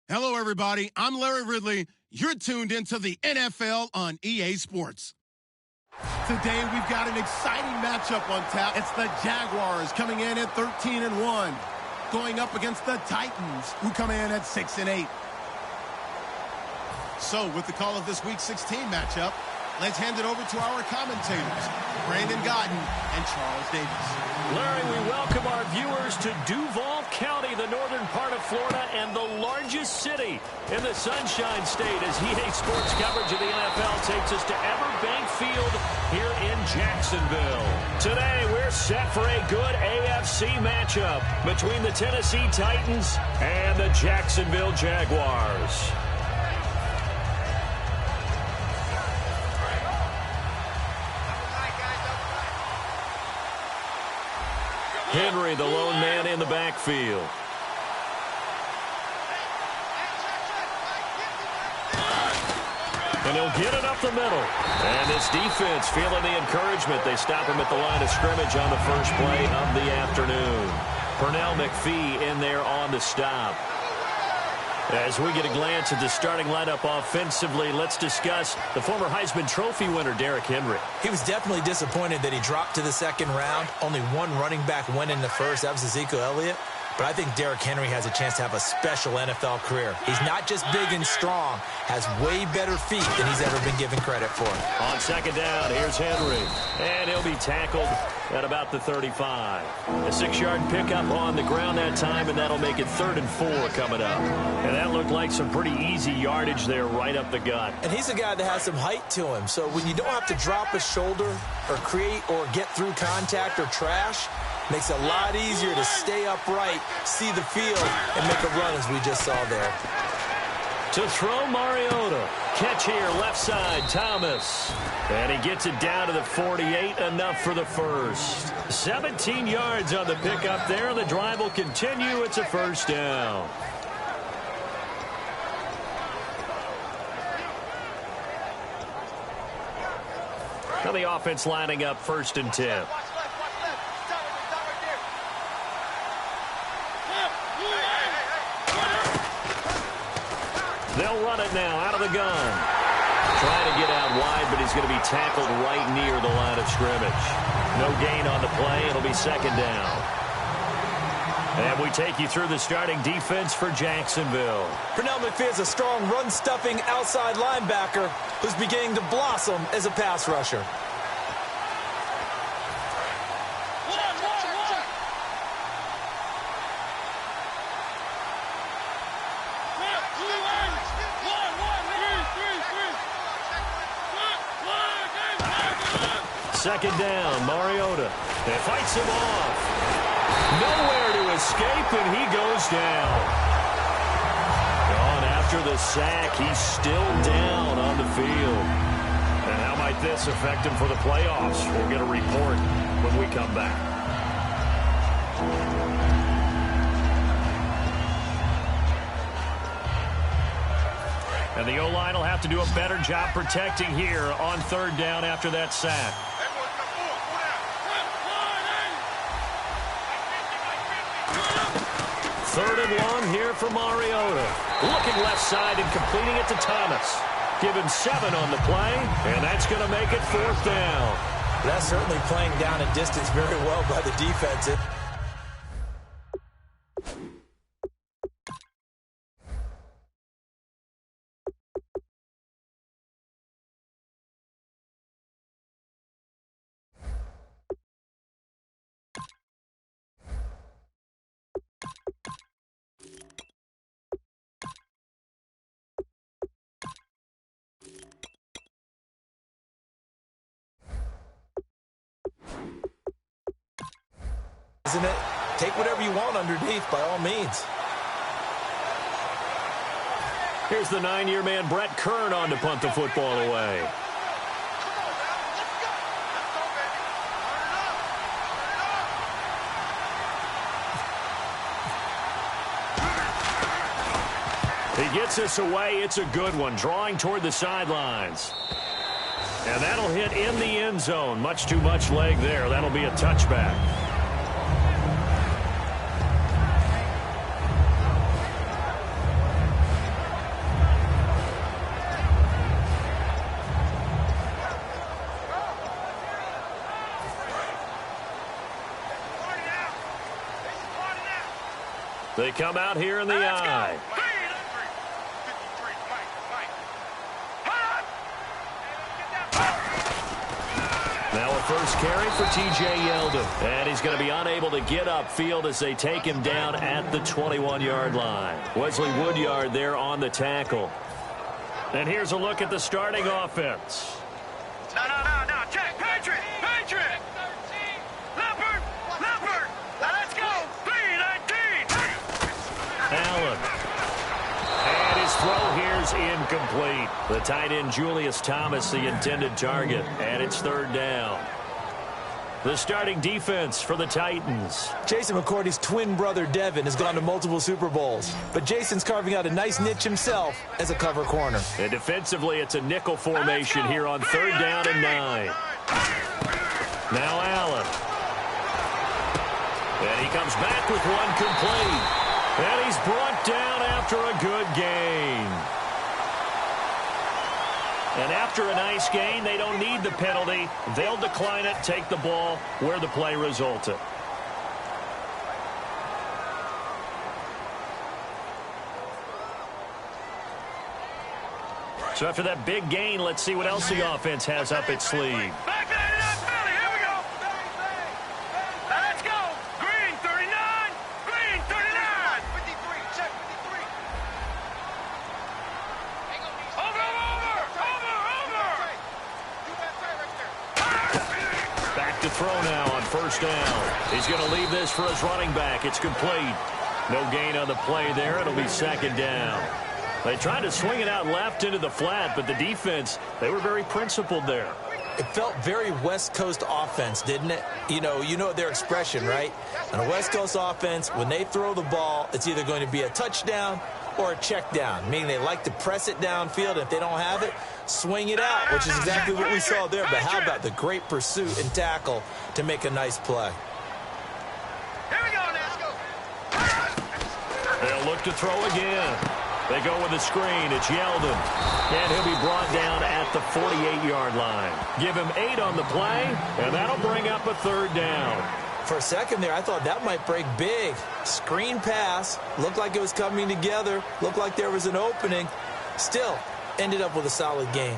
Hello, everybody. I'm Larry Ridley. You're tuned into the NFL on EA Sports. Today, we've got an exciting matchup on tap. It's the Jaguars coming in at 13-1, going up against the Titans, who come in at 6-8. So, with the call of this Week 16 matchup, let's hand it over to our commentators, Brandon Godden and Charles Davis. Larry, we welcome our viewers to Duval County, the northern part of Florida, and the largest city in the Sunshine State, as EA Sports coverage of the NFL takes us to Everbank Field here in Jacksonville. Today, we're set for a good AFC matchup between the Tennessee Titans and the Jacksonville Jaguars. Henry, the lone man in the backfield. And he'll get it up the middle. And this defense feeling the encouragement. They stop him at the line of scrimmage on the first play of the afternoon. Pernell McPhee in there on the stop. As we get a glance at the starting lineup offensively, let's discuss the former Heisman Trophy winner, Derrick Henry. He was definitely disappointed that he dropped to the second round. Only one running back went in the first. That was Ezekiel Elliott. But I think Derrick Henry has a chance to have a special NFL career. He's not just big and strong, has way better feet than he's ever been given credit for. On second down, here's Henry. And he'll be tackled at about the 35. A 6-yard pickup on the ground that time, and that'll make it 3rd and 4 coming up. And that looked like some pretty easy yardage there right up the gut. And he's a guy that has some height to him. So when you don't have to drop a shoulder or create or get through contact or trash, makes it a lot easier to stay upright, see the field, and make a run as we just saw there. To throw, Mariota. Catch here, left side, Thomas. And he gets it down to the 48, enough for the first. 17 yards on the pickup there, and the drive will continue. It's a first down. Now the offense lining up 1st and 10. They'll run it now out of the gun. Trying to get out wide, but he's going to be tackled right near the line of scrimmage. No gain on the play. It'll be 2nd down. And we take you through the starting defense for Jacksonville. Pernell McPhee is a strong run-stuffing outside linebacker who's beginning to blossom as a pass rusher. Second down, Mariota. They fights him off. Nowhere to escape, and he goes down. Gone after the sack. He's still down on the field. And how might this affect him for the playoffs? We'll get a report when we come back. And the O-line will have to do a better job protecting here on 3rd down after that sack. 3rd and 1 here for Mariota. Looking left side and completing it to Thomas. Give him 7 on the play, and that's going to make it 4th down. That's certainly playing down a distance very well by the defense. Isn't it? Take whatever you want underneath, by all means. Here's the 9-year man, Brett Kern, on to punt the football away. He gets this away. It's a good one, drawing toward the sidelines. And that'll hit in the end zone. Much too much leg there. That'll be a touchback. They come out here in the I. Now a first carry for T.J. Yeldon. And he's going to be unable to get upfield as they take him down at the 21-yard line. Wesley Woodyard there on the tackle. And here's a look at the starting offense. No. Check. Patriot. Leopard. Now let's go. 3-19. Allen. And his throw here's incomplete. The tight end Julius Thomas, the intended target. And it's third down. The starting defense for the Titans. Jason McCourty's twin brother Devin has gone to multiple Super Bowls, but Jason's carving out a nice niche himself as a cover corner. And defensively, it's a nickel formation here on third down and 9. Now Allen. And he comes back with one complete. And he's brought down after a good gain. And after a nice gain, they don't need the penalty. They'll decline it, take the ball where the play resulted. So after that big gain, let's see what else the offense has up its sleeve. Back that it up, Billy. Here we go. Now let's go. Green 39. Green 39. 53. Check 53. Over. Back to throw now on first down. He's going to leave this for his running back. It's complete. No gain on the play there. It'll be second down. They tried to swing it out left into the flat, but the defense, they were very principled there. It felt very West Coast offense, didn't it? You know their expression, right? On a West Coast offense, when they throw the ball, it's either going to be a touchdown or a check down, meaning they like to press it downfield. If they don't have it, swing it out, which is exactly what we saw there. But how about the great pursuit and tackle to make a nice play? Here we go, let's go. They'll look to throw again. They go with a screen. It's Yeldon. And he'll be brought down at the 48-yard line. Give him 8 on the play, and that'll bring up a third down. For a second there, I thought that might break big. Screen pass. Looked like it was coming together. Looked like there was an opening. Still, ended up with a solid game.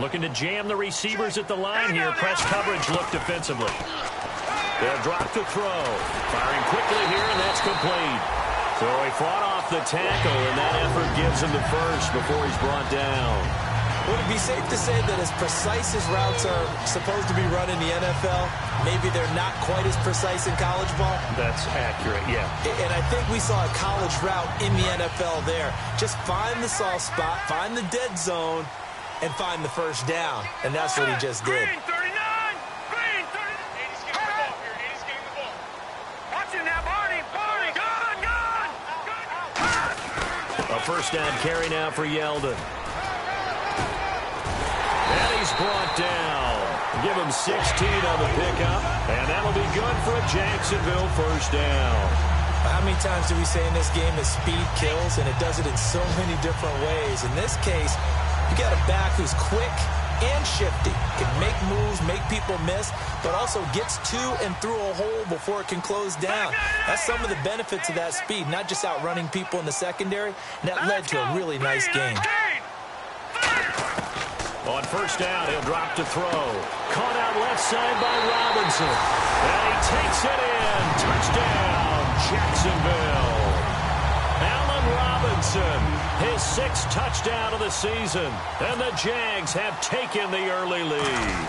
Looking to jam the receivers at the line here. Press coverage look defensively. They'll drop to throw. Firing quickly here, and that's complete. So he fought off the tackle, and that effort gives him the first before he's brought down. Would it be safe to say that as precise as routes are supposed to be run in the NFL, maybe they're not quite as precise in college ball? That's accurate, yeah. And I think we saw a college route in the NFL there. Just find the soft spot, find the dead zone, and find the first down. And that's what he just did. Green 39. Green 39. 80's getting the ball here. 80's getting the ball. Watch it now, Barney. Gone. A first down carry now for Yeldon. And he's brought down. Give him 16 on the pickup. And that'll be good for a Jacksonville first down. How many times do we say in this game that speed kills, and it does it in so many different ways? In this case, you got a back who's quick and shifty, can make moves, make people miss, but also gets to and through a hole before it can close down. That's some of the benefits of that speed, not just outrunning people in the secondary. And that led to a really nice game. On first down, he'll drop to throw. Caught out left side by Robinson. And he takes it in. Touchdown, Jacksonville. Allen Robinson, his 6th touchdown of the season. And the Jags have taken the early lead.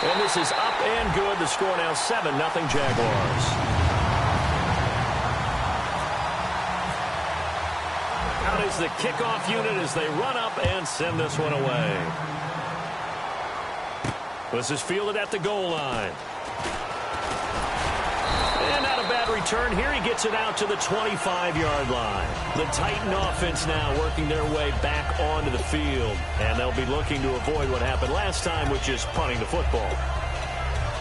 And this is up and good. The score now 7-0 Jaguars. Out is the kickoff unit as they run up and send this one away. This is fielded at the goal line. And not a bad return here. He gets it out to the 25-yard line. The Titan offense now working their way back onto the field. And they'll be looking to avoid what happened last time, which is punting the football.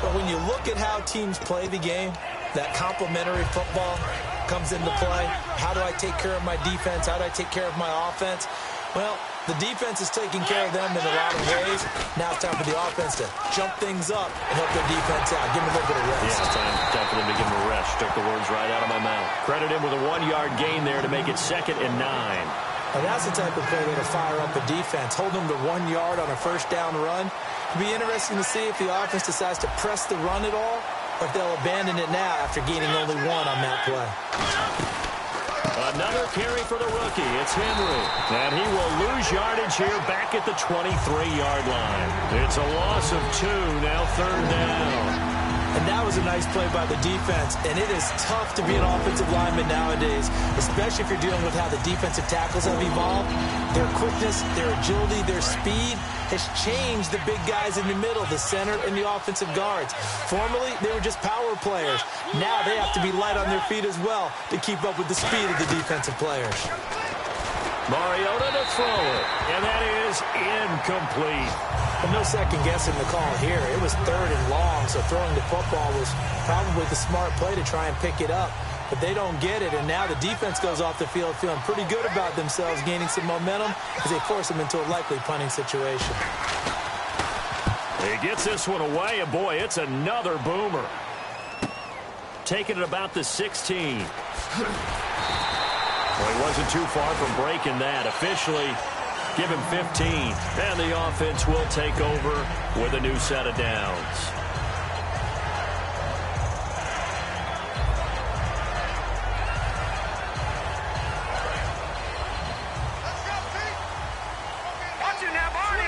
But when you look at how teams play the game, that complementary football, comes into play. How do I take care of my defense? How do I take care of my offense? Well, the defense is taking care of them in a lot of ways. Now it's time for the offense to jump things up and help their defense out. Give them a little bit of rest. Yeah, it's time for them to give them a rest. Took the words right out of my mouth. Credit him with a 1-yard gain there to make it 2nd and 9. Now that's the type of play that'll fire up a defense. Hold them to 1 yard on a first down run. It'll be interesting to see if the offense decides to press the run at all, or if they'll abandon it now after gaining only 1 on that play. Another carry for the rookie. It's Henry. And he will lose yardage here back at the 23-yard line. It's a loss of 2, now 3rd down. And that was a nice play by the defense. And it is tough to be an offensive lineman nowadays, especially if you're dealing with how the defensive tackles have evolved. Their quickness, their agility, their speed has changed the big guys in the middle, the center, and the offensive guards. Formerly, they were just power players. Now they have to be light on their feet as well to keep up with the speed of the defensive players. Mariota to throw it, and that is incomplete. And no second guessing the call here. It was 3rd and long, so throwing the football was probably the smart play to try and pick it up. But they don't get it, and now the defense goes off the field feeling pretty good about themselves, gaining some momentum as they force them into a likely punting situation. He gets this one away, and boy, it's another boomer. Taking it about the 16. Well, he wasn't too far from breaking that. Officially, give him 15. And the offense will take over with a new set of downs. Watch it now, Barney.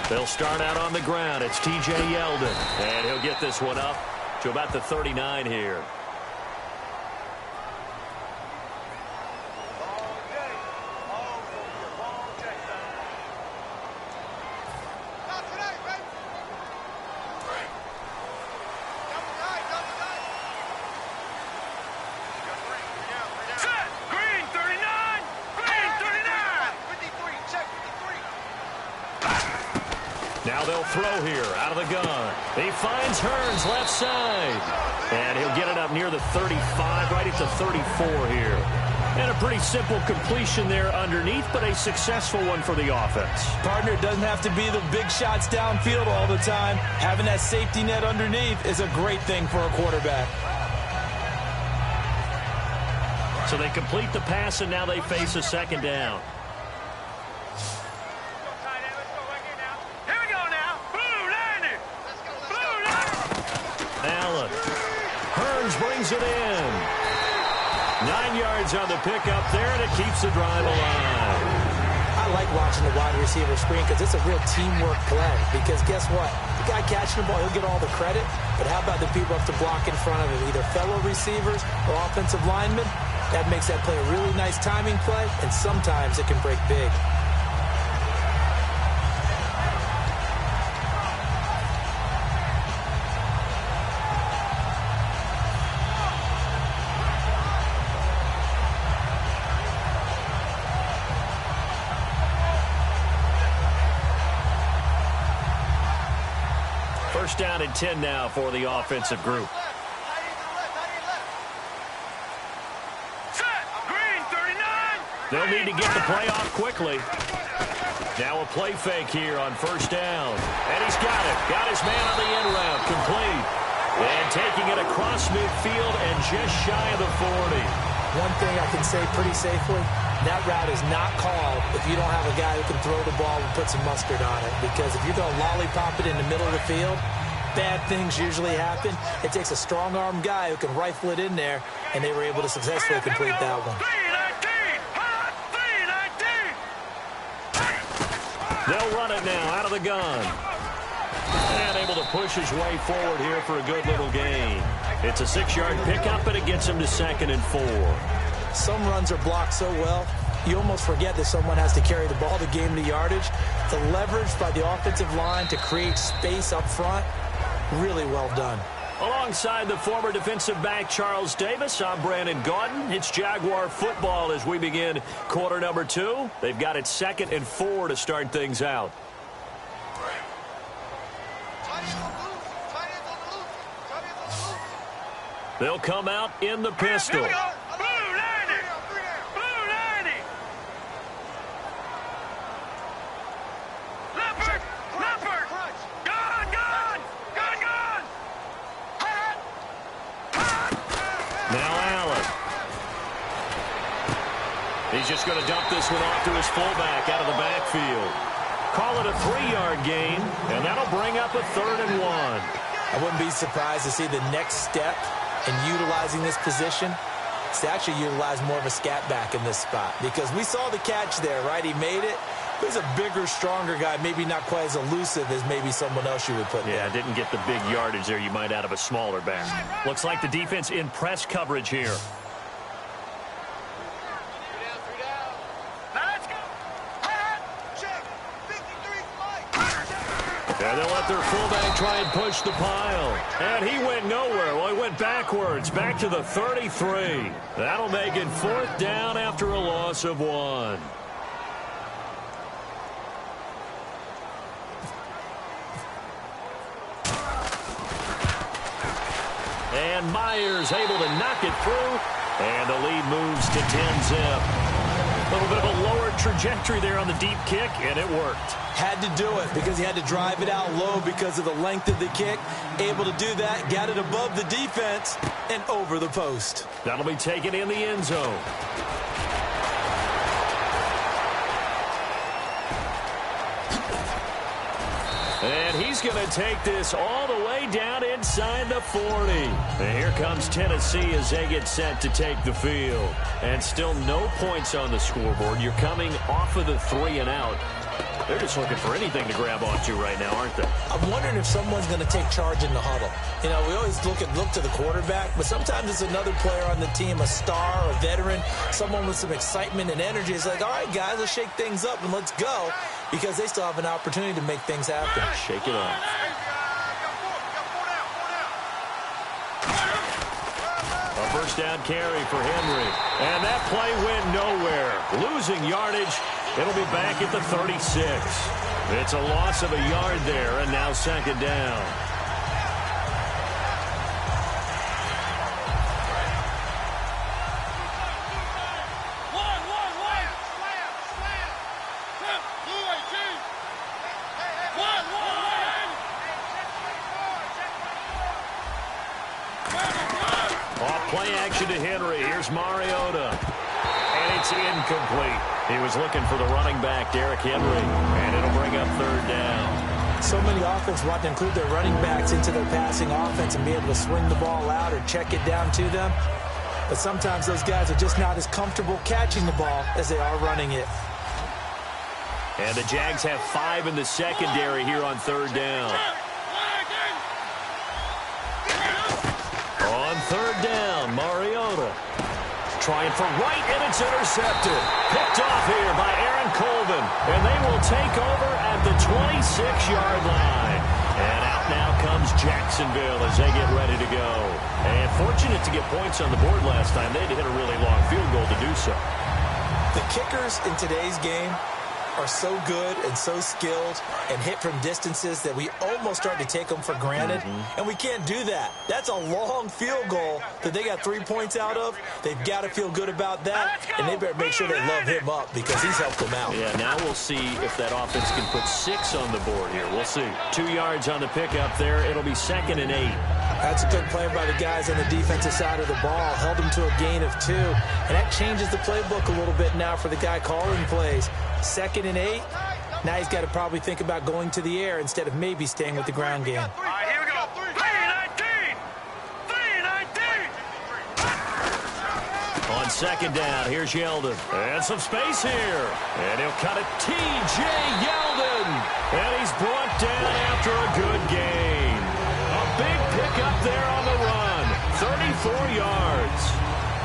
They'll start out on the ground. It's T.J. Yeldon. And he'll get this one up to about the 39 here. Now they'll throw here out of the gun. He finds Hearns left side. And he'll get it up near the 35, right at the 34 here. And a pretty simple completion there underneath, but a successful one for the offense. Partner, it doesn't have to be the big shots downfield all the time. Having that safety net underneath is a great thing for a quarterback. So they complete the pass, and now they face a 2nd down. Allen. Hearns brings it in. 9 yards on the pickup there, and it keeps the drive alive. I like watching the wide receiver screen because it's a real teamwork play. Because guess what? The guy catching the ball, he'll get all the credit. But how about the people who have to block in front of him, either fellow receivers or offensive linemen? That makes that play a really nice timing play, and sometimes it can break big. First down and 10 now for the offensive group. They'll need to get the play off quickly. Now a play fake here on first down. And he's got it. Got his man on the end route. Complete. And taking it across midfield and just shy of the 40. One thing I can say pretty safely, that route is not called if you don't have a guy who can throw the ball and put some mustard on it. Because if you're going to lollipop it in the middle of the field, bad things usually happen. It takes a strong-arm guy who can rifle it in there, and they were able to successfully complete that one. They'll run it now out of the gun. And able to push his way forward here for a good little gain. It's a 6-yard pickup, and it gets him to 2nd and 4. Some runs are blocked so well, you almost forget that someone has to carry the ball to gain the yardage. The leverage by the offensive line to create space up front, really well done. Alongside the former defensive back Charles Davis, I'm Brandon Gaudin. It's Jaguar football as we begin quarter number 2. They've got it 2nd and 4 to start things out. They'll come out in the pistol. Blue 90. Blue 90. Leopard. Leopard. Gone. Gone. Gone. Gone. Hot. Hot. Now Allen. He's just going to dump this one off to his fullback out of the backfield. Call it a 3-yard gain, and that'll bring up a 3rd and 1. I wouldn't be surprised to see the next step in utilizing this position is to actually utilize more of a scat back in this spot, because we saw the catch there, right? He made it. He's a bigger, stronger guy, maybe not quite as elusive as maybe someone else you would put there. Yeah, didn't get the big yardage there you might out of a smaller back. Looks like the defense in press coverage here. And they'll let their fullback try and push the pile. And he went nowhere. Well, he went backwards, back to the 33. That'll make it 4th down after a loss of 1. And Myers able to knock it through. And the lead moves to 10-zip. A little bit of a lower trajectory there on the deep kick, and it worked. Had to do it because he had to drive it out low because of the length of the kick. Able to do that, got it above the defense, and over the post. That'll be taken in the end zone. And he's going to take this all the way down inside the 40. And here comes Tennessee as they get set to take the field. And still no points on the scoreboard. You're coming off of the 3 and out. They're just looking for anything to grab onto right now, aren't they? I'm wondering if someone's going to take charge in the huddle. You know, we always look to the quarterback, but sometimes it's another player on the team, a star, a veteran, someone with some excitement and energy. It's like, all right, guys, let's shake things up and let's go, because they still have an opportunity to make things happen. Shake it off. A first down carry for Henry. And that play went nowhere. Losing yardage. It'll be back at the 36. It's a loss of a yard there, and now 2nd down. Off play action to Henry. Here's Mariota. And it's incomplete. He was looking for the running back, Derrick Henry, and it'll bring up 3rd down. So many offenses want to include their running backs into their passing offense and be able to swing the ball out or check it down to them. But sometimes those guys are just not as comfortable catching the ball as they are running it. And the Jags have 5 in the secondary here on 3rd down. On 3rd down, Mariota. Trying for right, and it's intercepted. Picked off here by Aaron Colvin. And they will take over at the 26-yard line. And out now comes Jacksonville as they get ready to go. And fortunate to get points on the board last time. They had to hit a really long field goal to do so. The kickers in today's game are so good and so skilled and hit from distances that we almost start to take them for granted. And we can't do that. That's a long field goal that they got 3 points out of. They've got to feel good about that, and they better make sure they love him up because he's helped them out. Yeah, now we'll see if that offense can put 6 on the board here. We'll see. 2 yards on the pickup there. It'll be 2nd and 8. That's a good play by the guys on the defensive side of the ball. Held them to a gain of 2. And that changes the playbook a little bit now for the guy calling plays. 2nd and 8. Now he's got to probably think about going to the air instead of maybe staying with the ground game. All right, here we go. 3-19. 3-19. On 2nd down, here's Yeldon. And some space here. And he'll cut it. T.J. Yeldon. And he's brought down after a good gain. A big pickup there on the run. 34 yards.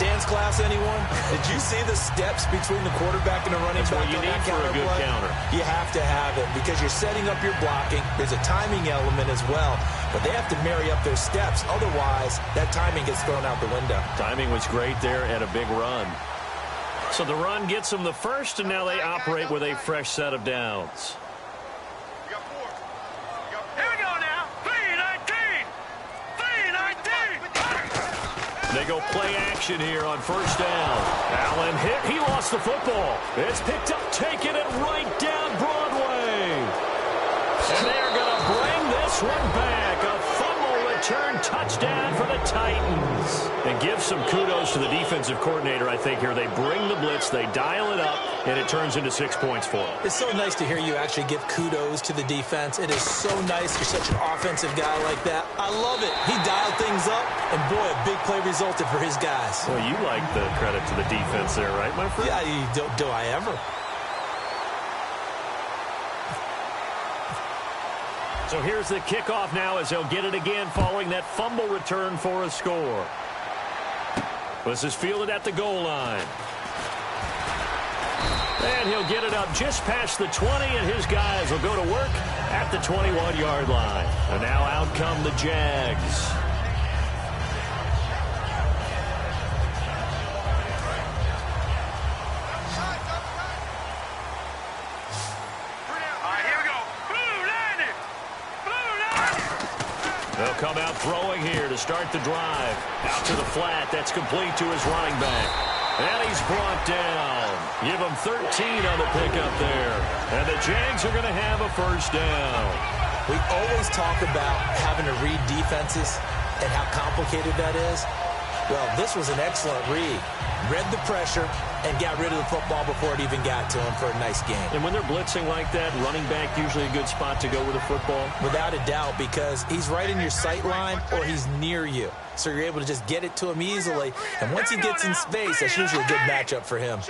Dance class, anyone? Did you see the steps between the quarterback and the running back? That's what you need for a good counter. You have to have it because you're setting up your blocking. There's a timing element as well, but they have to marry up their steps. Otherwise, that timing gets thrown out the window. Timing was great there and a big run. So the run gets them the first, and now they operate with a fresh set of downs. Here we go now. 3-19. 3-19. They go play action here on first down. Allen hit. He lost the football. It's picked up, taking it right down Broadway. And they're going to bring this one back. A fumble return touchdown for the Titans. And give some kudos to the defensive coordinator, I think, here. They bring the blitz, they dial it up, and it turns into 6 points for them. It's so nice to hear you actually give kudos to the defense. It is so nice you're such an offensive guy like that. I love it. He dialed things up, and boy, a big play resulted for his guys. Well, you like the credit to the defense there, right, my friend? Yeah, do I ever? So here's the kickoff now as he'll get it again following that fumble return for a score. This is fielded at the goal line. And he'll get it up just past the 20, and his guys will go to work at the 21-yard line. And now out come the Jags. They'll come out throwing here to start the drive. Out to the flat. That's complete to his running back. And he's brought down. Give him 13 on the pickup there. And the Jags are going to have a first down. We always talk about having to read defenses and how complicated that is. Well, this was an excellent read. Read the pressure and got rid of the football before it even got to him for a nice game. And when they're blitzing like that, running back usually a good spot to go with the football? Without a doubt, because he's right in your sight line or he's near you. So you're able to just get it to him easily. And once he gets in space, that's usually a good matchup for him.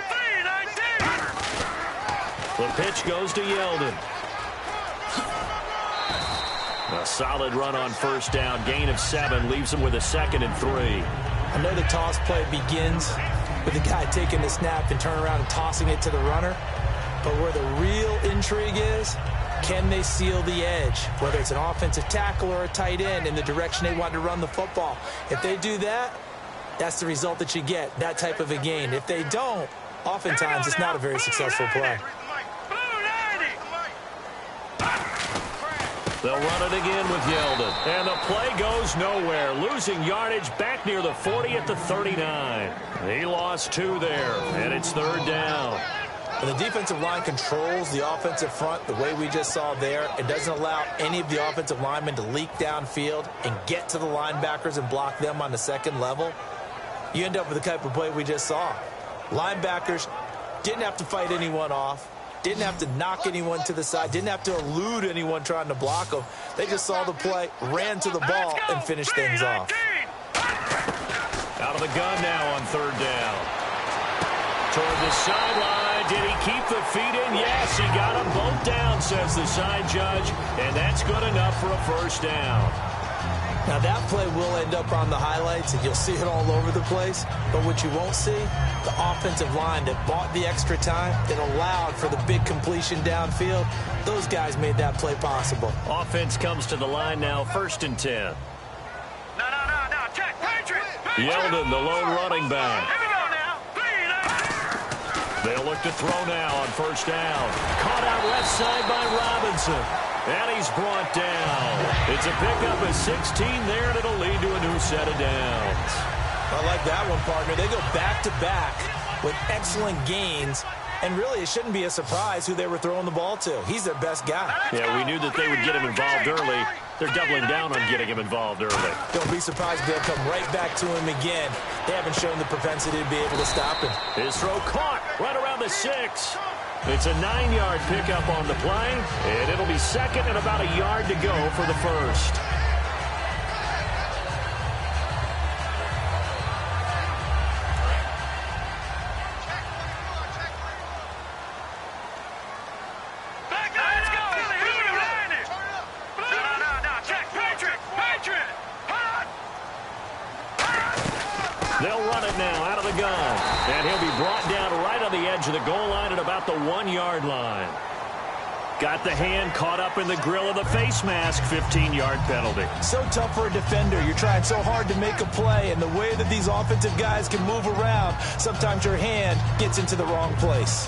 The pitch goes to Yeldon. A solid run on first down. Gain of 7 leaves him with a 2nd and 3. I know the toss play begins with the guy taking the snap and turning around and tossing it to the runner. But where the real intrigue is, can they seal the edge? Whether it's an offensive tackle or a tight end in the direction they want to run the football. If they do that, that's the result that you get, that type of a gain. If they don't, oftentimes it's not a very successful play. They'll run it again with Yeldon. And the play goes nowhere. Losing yardage back near the 40 at the 39. He lost 2 there, and it's 3rd down. When the defensive line controls the offensive front the way we just saw there, it doesn't allow any of the offensive linemen to leak downfield and get to the linebackers and block them on the second level. You end up with the type of play we just saw. Linebackers didn't have to fight anyone off. Didn't have to knock anyone to the side. Didn't have to elude anyone trying to block them. They just saw the play, ran to the ball, and finished things off. Out of the gun now on 3rd down. Toward the sideline. Did he keep the feet in? Yes, he got them both down, says the side judge. And that's good enough for a first down. Now, that play will end up on the highlights, and you'll see it all over the place. But what you won't see, the offensive line that bought the extra time, that allowed for the big completion downfield, those guys made that play possible. Offense comes to the line now, 1st and 10. No, check, Patriot! Yeldon, the lone running back. Here we go now. 3 and 8. They'll look to throw now on first down. Caught out left side by Robinson. And he's brought down. It's a pickup of 16 there, and it'll lead to a new set of downs. I like that one, partner. They go back-to-back with excellent gains. And really, it shouldn't be a surprise who they were throwing the ball to. He's their best guy. Yeah, we knew that they would get him involved early. They're doubling down on getting him involved early. Don't be surprised if they'll come right back to him again. They haven't shown the propensity to be able to stop him. His throw caught right around the 6. It's a 9-yard pickup on the play, and it'll be 2nd and about a yard to go for the 1st. Let's go! No, check, Patriot! They'll run it now out of the gun. And he'll be brought down right on the edge of the goal line at about the 1-yard line. Got the hand caught up in the grill of the face mask. 15-yard penalty. So tough for a defender. You're trying so hard to make a play, and the way that these offensive guys can move around, sometimes your hand gets into the wrong place.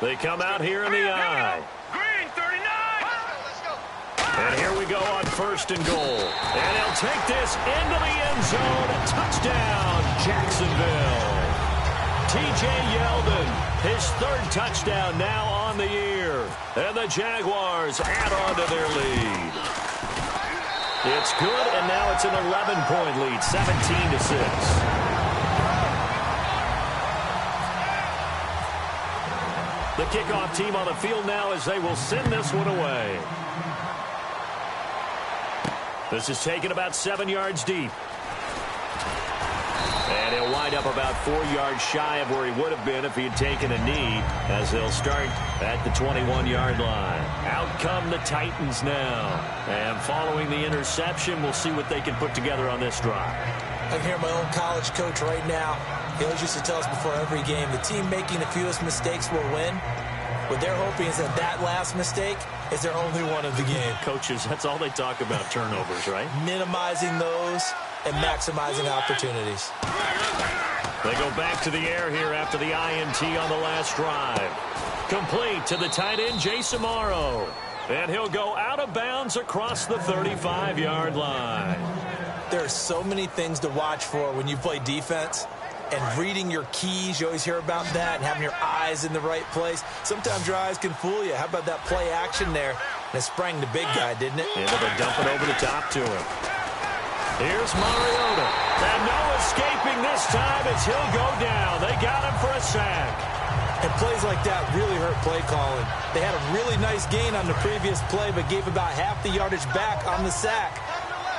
They come out here in the I. Green 39. And here we go on 1st and goal. And he'll take this into the end zone. Touchdown, Jacksonville. T.J. Yeldon, his 3rd touchdown now on the year. And the Jaguars add on to their lead. It's good, and now it's an 11-point lead, 17-6. The kickoff team on the field now as they will send this one away. This is taken about 7 yards deep. And he'll wind up about 4 yards shy of where he would have been if he had taken a knee, as they'll start at the 21-yard line. Out come the Titans now. And following the interception, we'll see what they can put together on this drive. I can hear my own college coach right now. He always used to tell us before every game, the team making the fewest mistakes will win. What they're hoping is that last mistake is their only one of the game. Coaches, that's all they talk about, turnovers, right? Minimizing those and maximizing opportunities. They go back to the air here after the INT on the last drive. Complete to the tight end, Jason Morrow. And he'll go out of bounds across the 35-yard line. There are so many things to watch for when you play defense. And reading your keys, you always hear about that, and having your eyes in the right place. Sometimes your eyes can fool you. How about that play action there? And it sprang the big guy, didn't it? Yeah, they dump it over the top to him. Here's Mariota. And no escaping this time as he'll go down. They got him for a sack. And plays like that really hurt play calling. They had a really nice gain on the previous play, but gave about half the yardage back on the sack.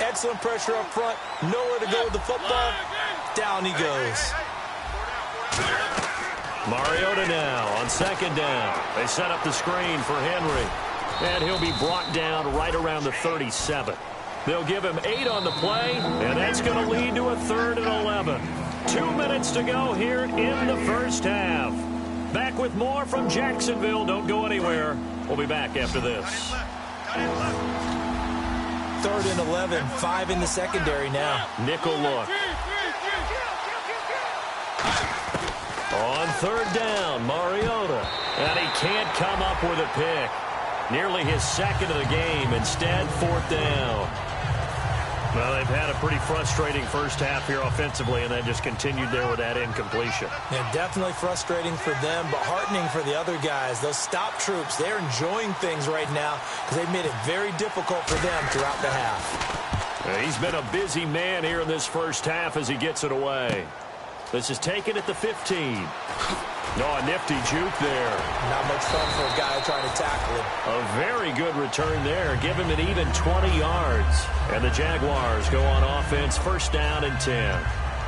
Excellent pressure up front. Nowhere to go with the football. Down he goes. Mariota now on 2nd down. They set up the screen for Henry. And he'll be brought down right around the 37. They'll give him 8 on the play, and that's going to lead to a 3rd and 11. 2 minutes to go here in the first half. Back with more from Jacksonville. Don't go anywhere. We'll be back after this. 3rd and 11, 5 in the secondary now. Nickel look. On 3rd down, Mariota. And he can't come up with a pick. Nearly his 2nd of the game. Instead, 4th down. Well, they've had a pretty frustrating first half here offensively, and then just continued there with that incompletion. Yeah, definitely frustrating for them, but heartening for the other guys. Those stop troops, they're enjoying things right now because they've made it very difficult for them throughout the half. Yeah, he's been a busy man here in this first half as he gets it away. This is taken at the 15. Oh, a nifty juke there. Not much fun for a guy trying to tackle him. A very good return there. Give him an even 20 yards. And the Jaguars go on offense, 1st down and 10.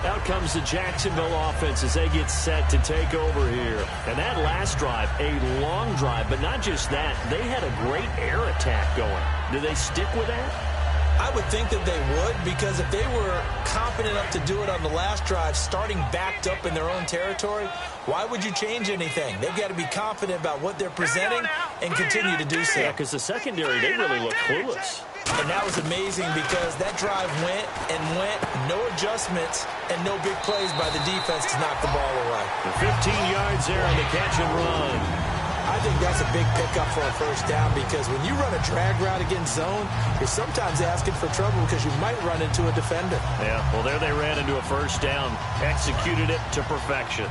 Out comes the Jacksonville offense as they get set to take over here. And that last drive, a long drive, but not just that. They had a great air attack going. Do they stick with that? I would think that they would, because if they were confident enough to do it on the last drive, starting backed up in their own territory, why would you change anything? They've got to be confident about what they're presenting and continue to do so. Yeah, because the secondary, they really look clueless. And that was amazing because that drive went and went, no adjustments, and no big plays by the defense to knock the ball away. 15 yards there on the catch and run. I think that's a big pickup for a 1st down because when you run a drag route against zone, you're sometimes asking for trouble because you might run into a defender. Yeah, well, there they ran into a 1st down, executed it to perfection.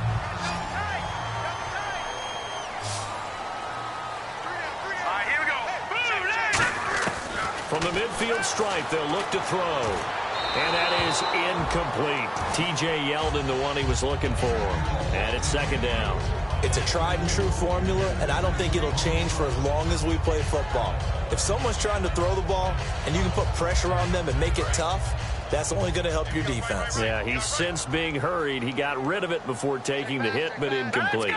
Here we go. From the midfield stripe, they'll look to throw. And that is incomplete. T.J. Yeldon, the one he was looking for. And it's 2nd down. It's a tried-and-true formula, and I don't think it'll change for as long as we play football. If someone's trying to throw the ball and you can put pressure on them and make it tough, that's only going to help your defense. Yeah, he's since being hurried. He got rid of it before taking the hit, but incomplete.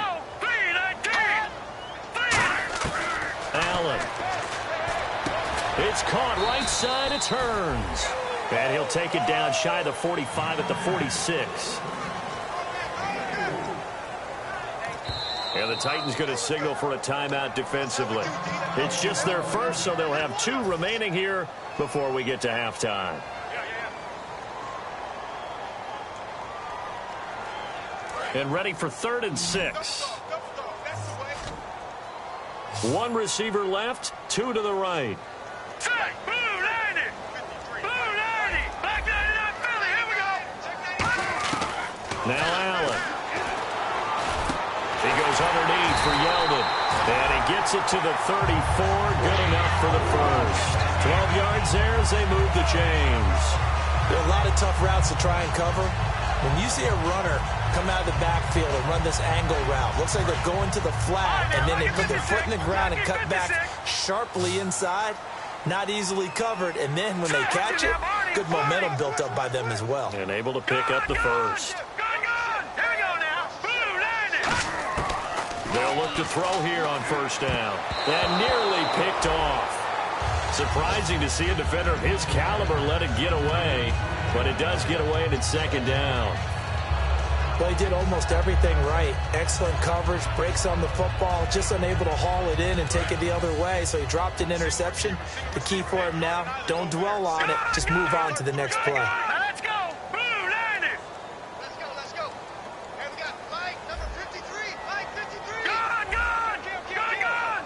Allen. It's caught right side. It turns. And he'll take it down shy of the 45 at the 46. And the Titans going to signal for a timeout defensively. It's just their first, so they'll have 2 remaining here before we get to halftime. And ready for 3rd and 6. One receiver left, two to the right. Set, blue 90. Blue 90. Black 99 Philly. Here we go. Now Allen. He goes underneath for Yeldon. And he gets it to the 34. Good enough for the first. 12 yards there as they move the chains. There are a lot of tough routes to try and cover. When you see a runner come out of the backfield and run this angle route, looks like they're going to the flat, and then they put their foot in the ground and cut back sharply inside. Not easily covered, and then when they catch it, good momentum built up by them as well. And able to pick up the first. Here we go now. Blue 90. They'll look to throw here on first down. And nearly picked off. Surprising to see a defender of his caliber let it get away, but it does get away and it's second down. Well, he did almost everything right. Excellent coverage, breaks on the football, just unable to haul it in and take it the other way, so he dropped an interception. The key for him now, don't dwell on it, just move on to the next play. Now let's go. Blue 90. Let's go. Here we got flag number 53. Flag 53. Gone.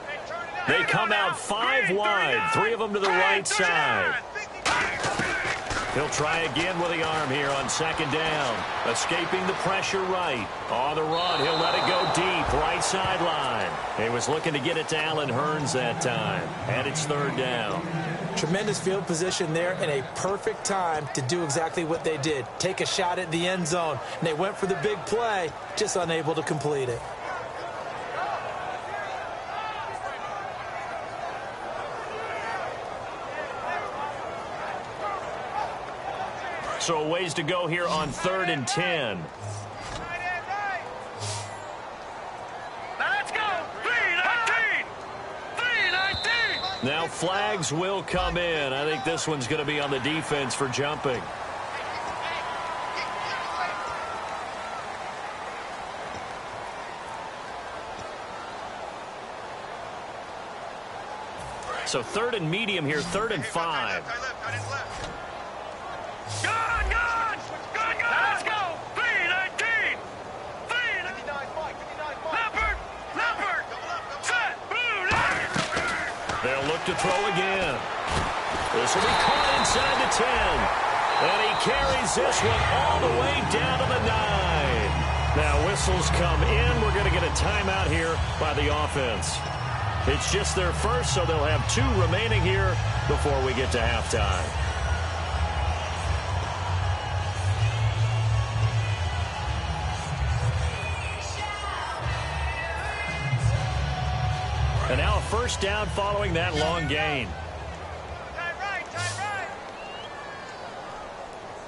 Hey, turn it out. They come out 5 wide, 3 of them to the right side. He'll try again with the arm here on second down. Escaping the pressure right. On the run, he'll let it go deep, right sideline. He was looking to get it to Allen Hurns that time. And it's third down. Tremendous field position there and a perfect time to do exactly what they did. Take a shot at the end zone. And they went for the big play, just unable to complete it. So a ways to go here on 3rd and 10. Let's go. 319. 319. Now flags will come in. I think this one's going to be on the defense for jumping. So 3rd and medium here, 3rd and 5. Gone. Let's go. 319. 319. Leopard. Set. Blue 90. They'll look to throw again. This will be caught inside the 10. And he carries this one all the way down to the 9. Now whistles come in. We're going to get a timeout here by the offense. It's just their first, so they'll have 2 remaining here before we get to halftime. And now a first down following that long gain. Tight right.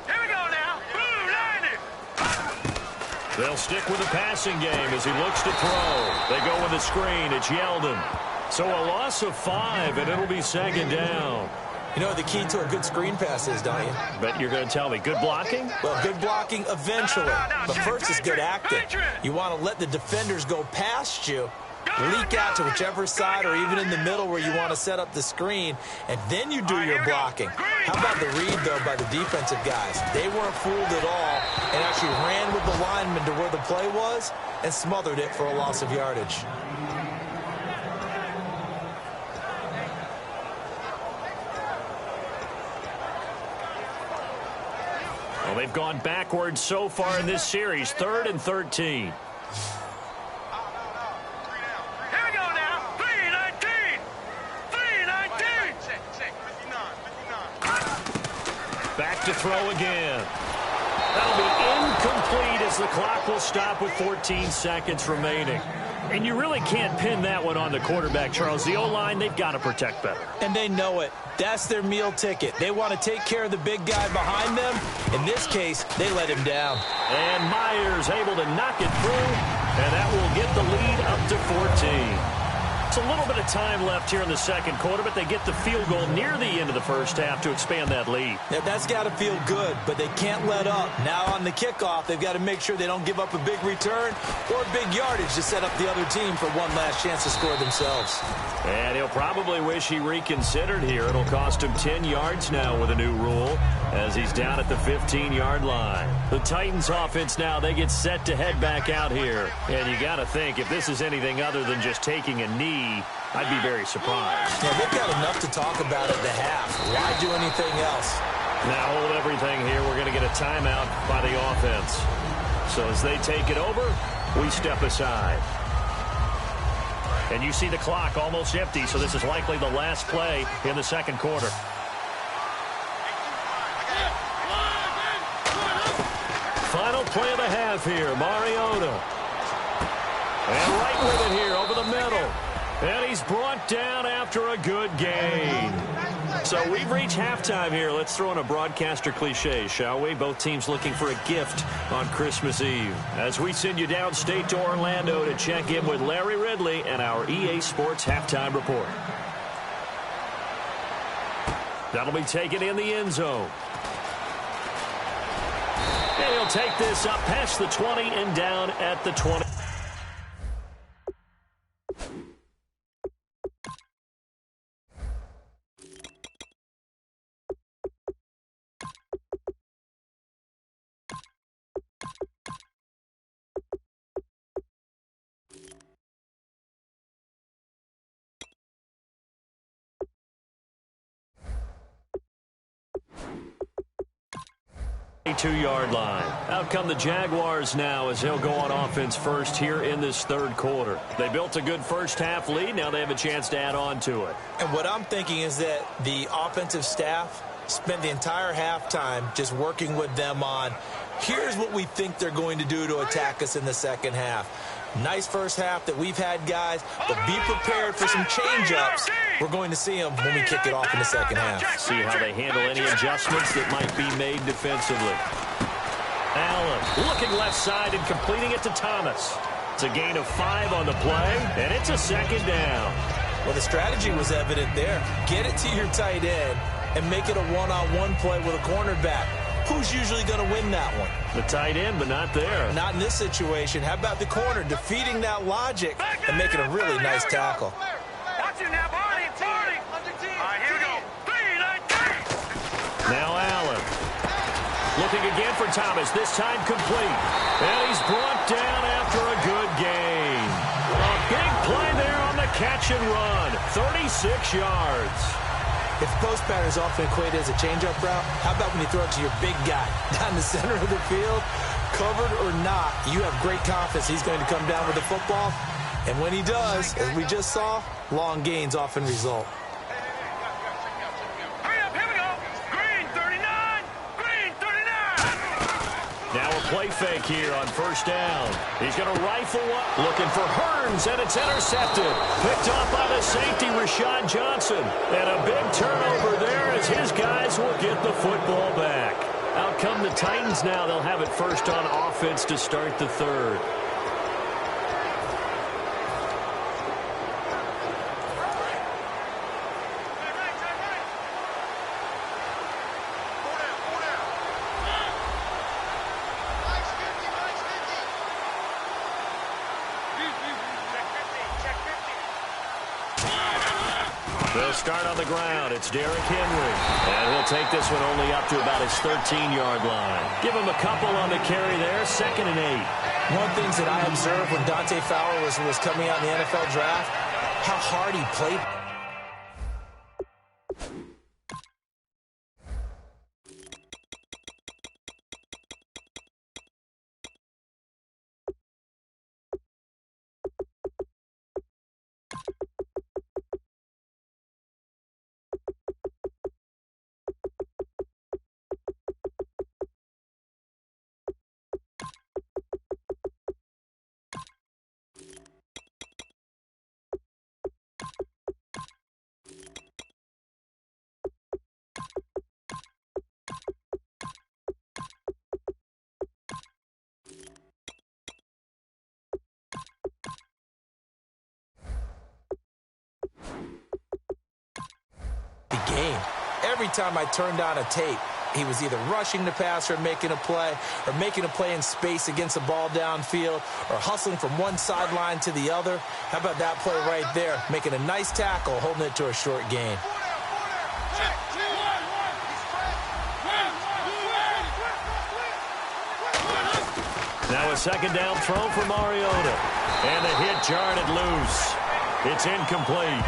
Here we go now. Blue 90. They'll stick with the passing game as he looks to throw. They go with the screen. It's Yeldon. So a loss of 5, and it'll be second down. You know what the key to a good screen pass is, don't you? Bet you're going to tell me. Good blocking? Well, good blocking eventually. But first is good acting. You want to let the defenders go past you, leak out to whichever side or even in the middle where you want to set up the screen, and then you do your blocking. How about the read, though, by the defensive guys? They weren't fooled at all and actually ran with the lineman to where the play was and smothered it for a loss of yardage. Well, they've gone backwards so far in this series. 3rd and 13. Back to throw again. That'll be incomplete as the clock will stop with 14 seconds remaining. And you really can't pin that one on the quarterback, Charles. The O-line, they've got to protect better. And they know it. That's their meal ticket. They want to take care of the big guy behind them. In this case, they let him down. And Myers able to knock it through, and that will get the lead up to 14. It's a little bit of time left here in the second quarter, but they get the field goal near the end of the first half to expand that lead. Yeah, that's got to feel good, but they can't let up. Now on the kickoff, they've got to make sure they don't give up a big return or big yardage to set up the other team for one last chance to score themselves. And he'll probably wish he reconsidered here. It'll cost him 10 yards now with a new rule as he's down at the 15-yard line. The Titans offense now, they get set to head back out here. And you got to think, if this is anything other than just taking a knee, I'd be very surprised. Yeah, they've got enough to talk about at the half. Why do anything else? Now hold everything here. We're going to get a timeout by the offense. So as they take it over, we step aside. And you see the clock almost empty, so this is likely the last play in the second quarter. Final play of the half here, Mariota. And right with it here over the middle. And he's brought down after a good gain. So we've reached halftime here. Let's throw in a broadcaster cliche, shall we? Both teams looking for a gift on Christmas Eve. As we send you downstate to Orlando to check in with Larry Ridley and our EA Sports Halftime Report. That'll be taken in the end zone. And he'll take this up past the 20 and down at the 20. Two-yard line. Out come the Jaguars now as they'll go on offense first here in this third quarter. They built a good first-half lead. Now they have a chance to add on to it. And what I'm thinking is that the offensive staff spent the entire halftime just working with them on, here's what we think they're going to do to attack us in the second half. Nice first half that we've had, guys, but be prepared for some change-ups. We're going to see them when we kick it off in the second half. See how they handle any adjustments that might be made defensively. Allen looking left side and completing it to Thomas. It's a gain of 5 on the play, and it's a second down. Well, the strategy was evident there. Get it to your tight end and make it a one-on-one play with a cornerback. Who's usually going to win that one? The tight end, but not there. Not in this situation. How about the corner defeating that logic and making a really nice tackle? Watch it now, Barney. All right, here we go. 3-9-3. Now Allen. Looking again for Thomas, this time complete. And he's brought down after a good gain. A big play there on the catch and run. 36 yards. If the post pattern is often equated as a change-up route, how about when you throw it to your big guy down the center of the field? Covered or not, you have great confidence he's going to come down with the football. And when he does, as we just saw, long gains often result. Hurry up, here we go. Green 39. Green 39. Now a play fake here on first down. He's going to rifle one. Looking for Hearns, and it's intercepted. Picked off by the safety, Rashad Johnson. And a big turnover there as his guys will get the football back. Out come the Titans now. They'll have it first on offense to start the third. They'll start on the ground. It's Derrick Henry. And he'll take this one only up to about his 13-yard line. Give him a couple on the carry there. 2nd and 8. One of the things that I observed when Dante Fowler was coming out in the NFL draft, how hard he played. game. Every time I turned on a tape, he was either rushing the passer and making a play, or making a play in space against the ball downfield, or hustling from one sideline to the other. How about that play right there? Making a nice tackle, holding it to a short gain. Now a second down throw for Mariota. And the hit jarred it loose. It's incomplete.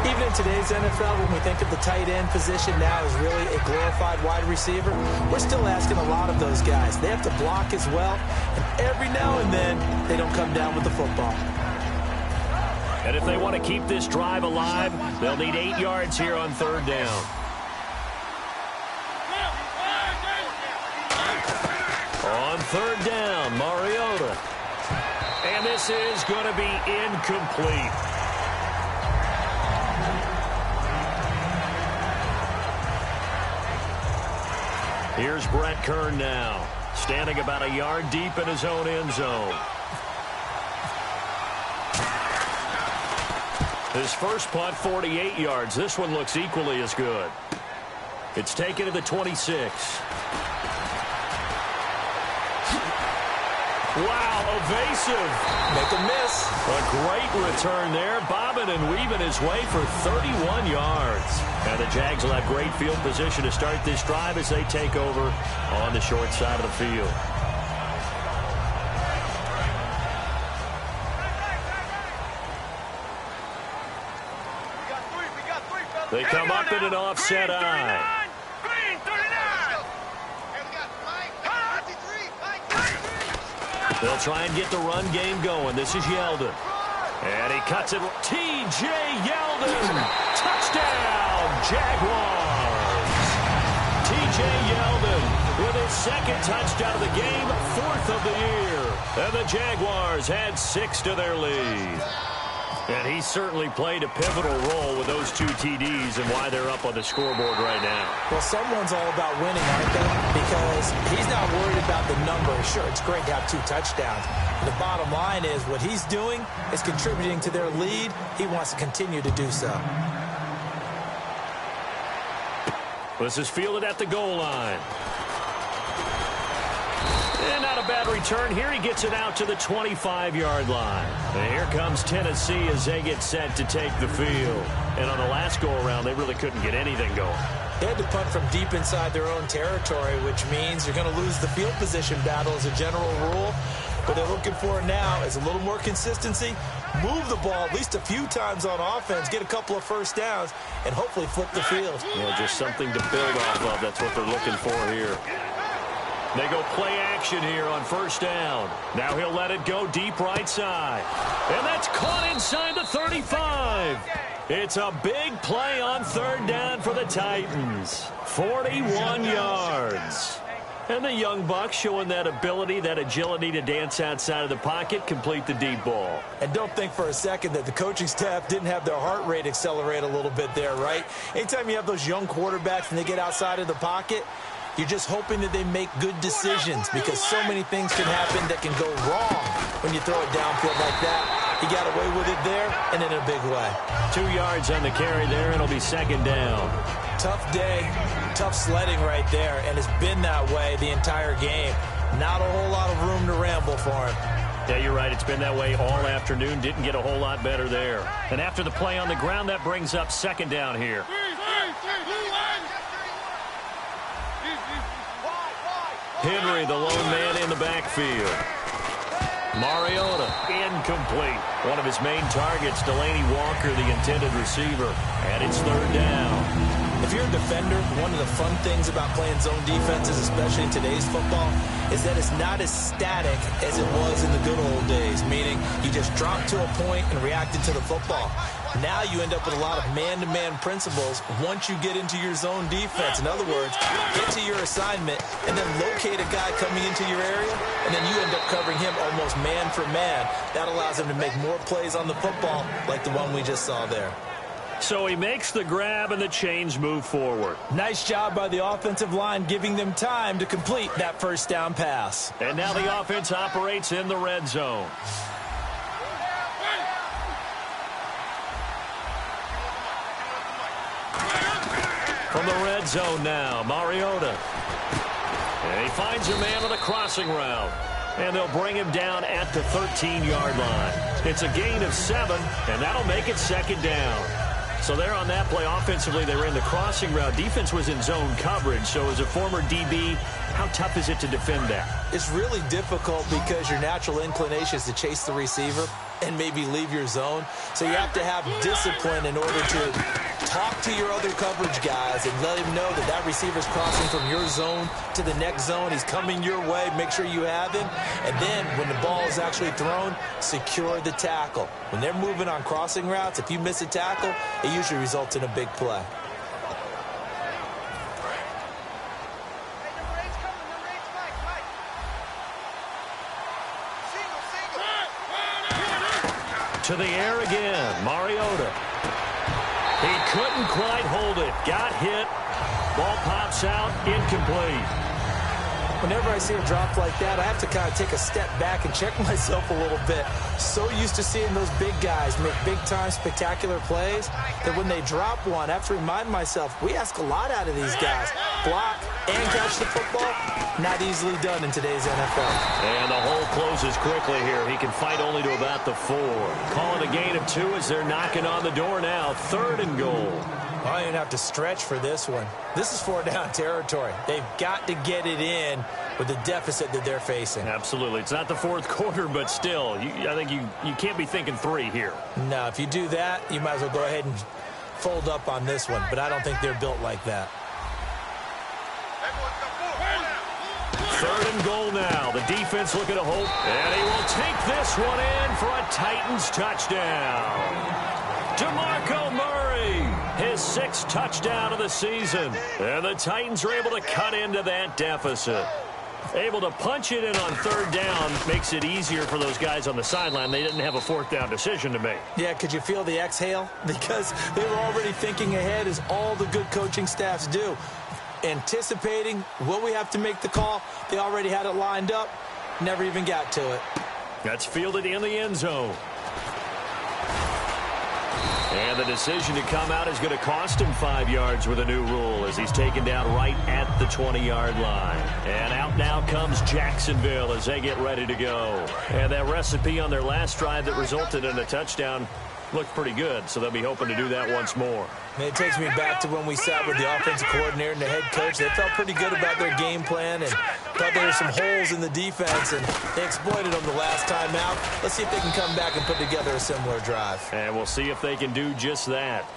Even in today's NFL, when we think of the tight end position now as really a glorified wide receiver, we're still asking a lot of those guys. They have to block as well, and every now and then, they don't come down with the football. And if they want to keep this drive alive, they'll need 8 yards here on third down. On third down, Mariota. And this is going to be incomplete. Here's Brett Kern now, standing about a yard deep in his own end zone. His first punt, 48 yards. This one looks equally as good. It's taken to the 26. Wow, evasive. Make a miss. A great return there, bobbing and weaving his way for 31 yards. And the Jags will have great field position to start this drive as they take over on the short side of the field. They come up in an offset eye. They'll try and get the run game going. This is Yeldon. And he cuts it. T.J. Yeldon. Touchdown, Jaguars. T.J. Yeldon with his second touchdown of the game, 4th of the year. And the Jaguars had 6 to their lead. And he certainly played a pivotal role with those 2 TDs and why they're up on the scoreboard right now. Well, someone's all about winning, aren't they? Because he's not worried about the number. Sure, it's great to have 2 touchdowns. The bottom line is what he's doing is contributing to their lead. He wants to continue to do so. This is fielded at the goal line. And not a bad return here. He gets it out to the 25-yard line. And here comes Tennessee as they get set to take the field. And on the last go-around, they really couldn't get anything going. They had to punt from deep inside their own territory, which means you're going to lose the field position battle as a general rule. What they're looking for now is a little more consistency, move the ball at least a few times on offense, get a couple of first downs, and hopefully flip the field. Yeah, just something to build off of. That's what they're looking for here. They go play action here on first down. Now he'll let it go deep right side. And that's caught inside the 35. It's a big play on third down for the Titans. 41 yards. And the young buck showing that ability, that agility to dance outside of the pocket, complete the deep ball. And don't think for a second that the coaching staff didn't have their heart rate accelerate a little bit there, right? Anytime you have those young quarterbacks and they get outside of the pocket, you're just hoping that they make good decisions because so many things can happen that can go wrong when you throw it downfield like that. He got away with it there and in a big way. 2 yards on the carry there, and it'll be second down. Tough day, tough sledding right there, and it's been that way the entire game. Not a whole lot of room to ramble for him. Yeah, you're right. It's been that way all afternoon. Didn't get a whole lot better there. And after the play on the ground, that brings up second down here. Henry, the lone man in the backfield. Mariota, incomplete. One of his main targets, Delaney Walker, the intended receiver. And it's third down. If you're a defender, one of the fun things about playing zone defenses, especially in today's football, is that it's not as static as it was in the good old days, meaning you just dropped to a point and reacted to the football. Now you end up with a lot of man-to-man principles once you get into your zone defense. In other words, get to your assignment and then locate a guy coming into your area, and then you end up covering him almost man for man. That allows him to make more plays on the football like the one we just saw there. So he makes the grab and the chains move forward. Nice job by the offensive line giving them time to complete that first down pass. And now the offense operates in the red zone. From the red zone now, Mariota. And he finds a man on the crossing route. And they'll bring him down at the 13-yard line. It's a gain of 7, and that'll make it second down. So there on that play, offensively, they ran the crossing route. Defense was in zone coverage. So as a former DB, how tough is it to defend that? It's really difficult because your natural inclination is to chase the receiver and maybe leave your zone. So you have to have discipline in order to talk to your other coverage guys and let him know that that receiver's crossing from your zone to the next zone. He's coming your way. Make sure you have him. And then when the ball is actually thrown, secure the tackle. When they're moving on crossing routes, if you miss a tackle, it usually results in a big play. To the air again, Mariota. He couldn't quite hold it. Got hit. Ball pops out, incomplete. Whenever I see a drop like that, I have to kind of take a step back and check myself a little bit. So used to seeing those big guys make big-time spectacular plays that when they drop one, I have to remind myself, we ask a lot out of these guys. Block and catch the football, not easily done in today's NFL. And the hole closes quickly here. He can fight only to about the 4. Calling a gain of 2 as they're knocking on the door now. 3rd and goal. I don't even have to stretch for this one. This is 4-down territory. They've got to get it in with the deficit that they're facing. Absolutely. It's not the 4th quarter, but still, I think you can't be thinking 3 here. No, if you do that, you might as well go ahead and fold up on this one. But I don't think they're built like that. 3rd and goal now. The defense looking to hold. And he will take this one in for a Titans touchdown. DeMarco Murray, his 6th touchdown of the season. And the Titans are able to cut into that deficit. Able to punch it in on 3rd down makes it easier for those guys on the sideline. They didn't have a 4th down decision to make. Yeah, could you feel the exhale? Because they were already thinking ahead, as all the good coaching staffs do. Anticipating, will we have to make the call? They already had it lined up. Never even got to it. That's fielded in the end zone. And the decision to come out is going to cost him 5 yards with a new rule as he's taken down right at the 20-yard line. And out now comes Jacksonville as they get ready to go. And that recipe on their last drive that resulted in a touchdown looked pretty good, so they'll be hoping to do that once more. And it takes me back to when we sat with the offensive coordinator and the head coach. They felt pretty good about their game plan and thought there were some holes in the defense, and they exploited them the last time out. Let's see if they can come back and put together a similar drive. And we'll see if they can do just that.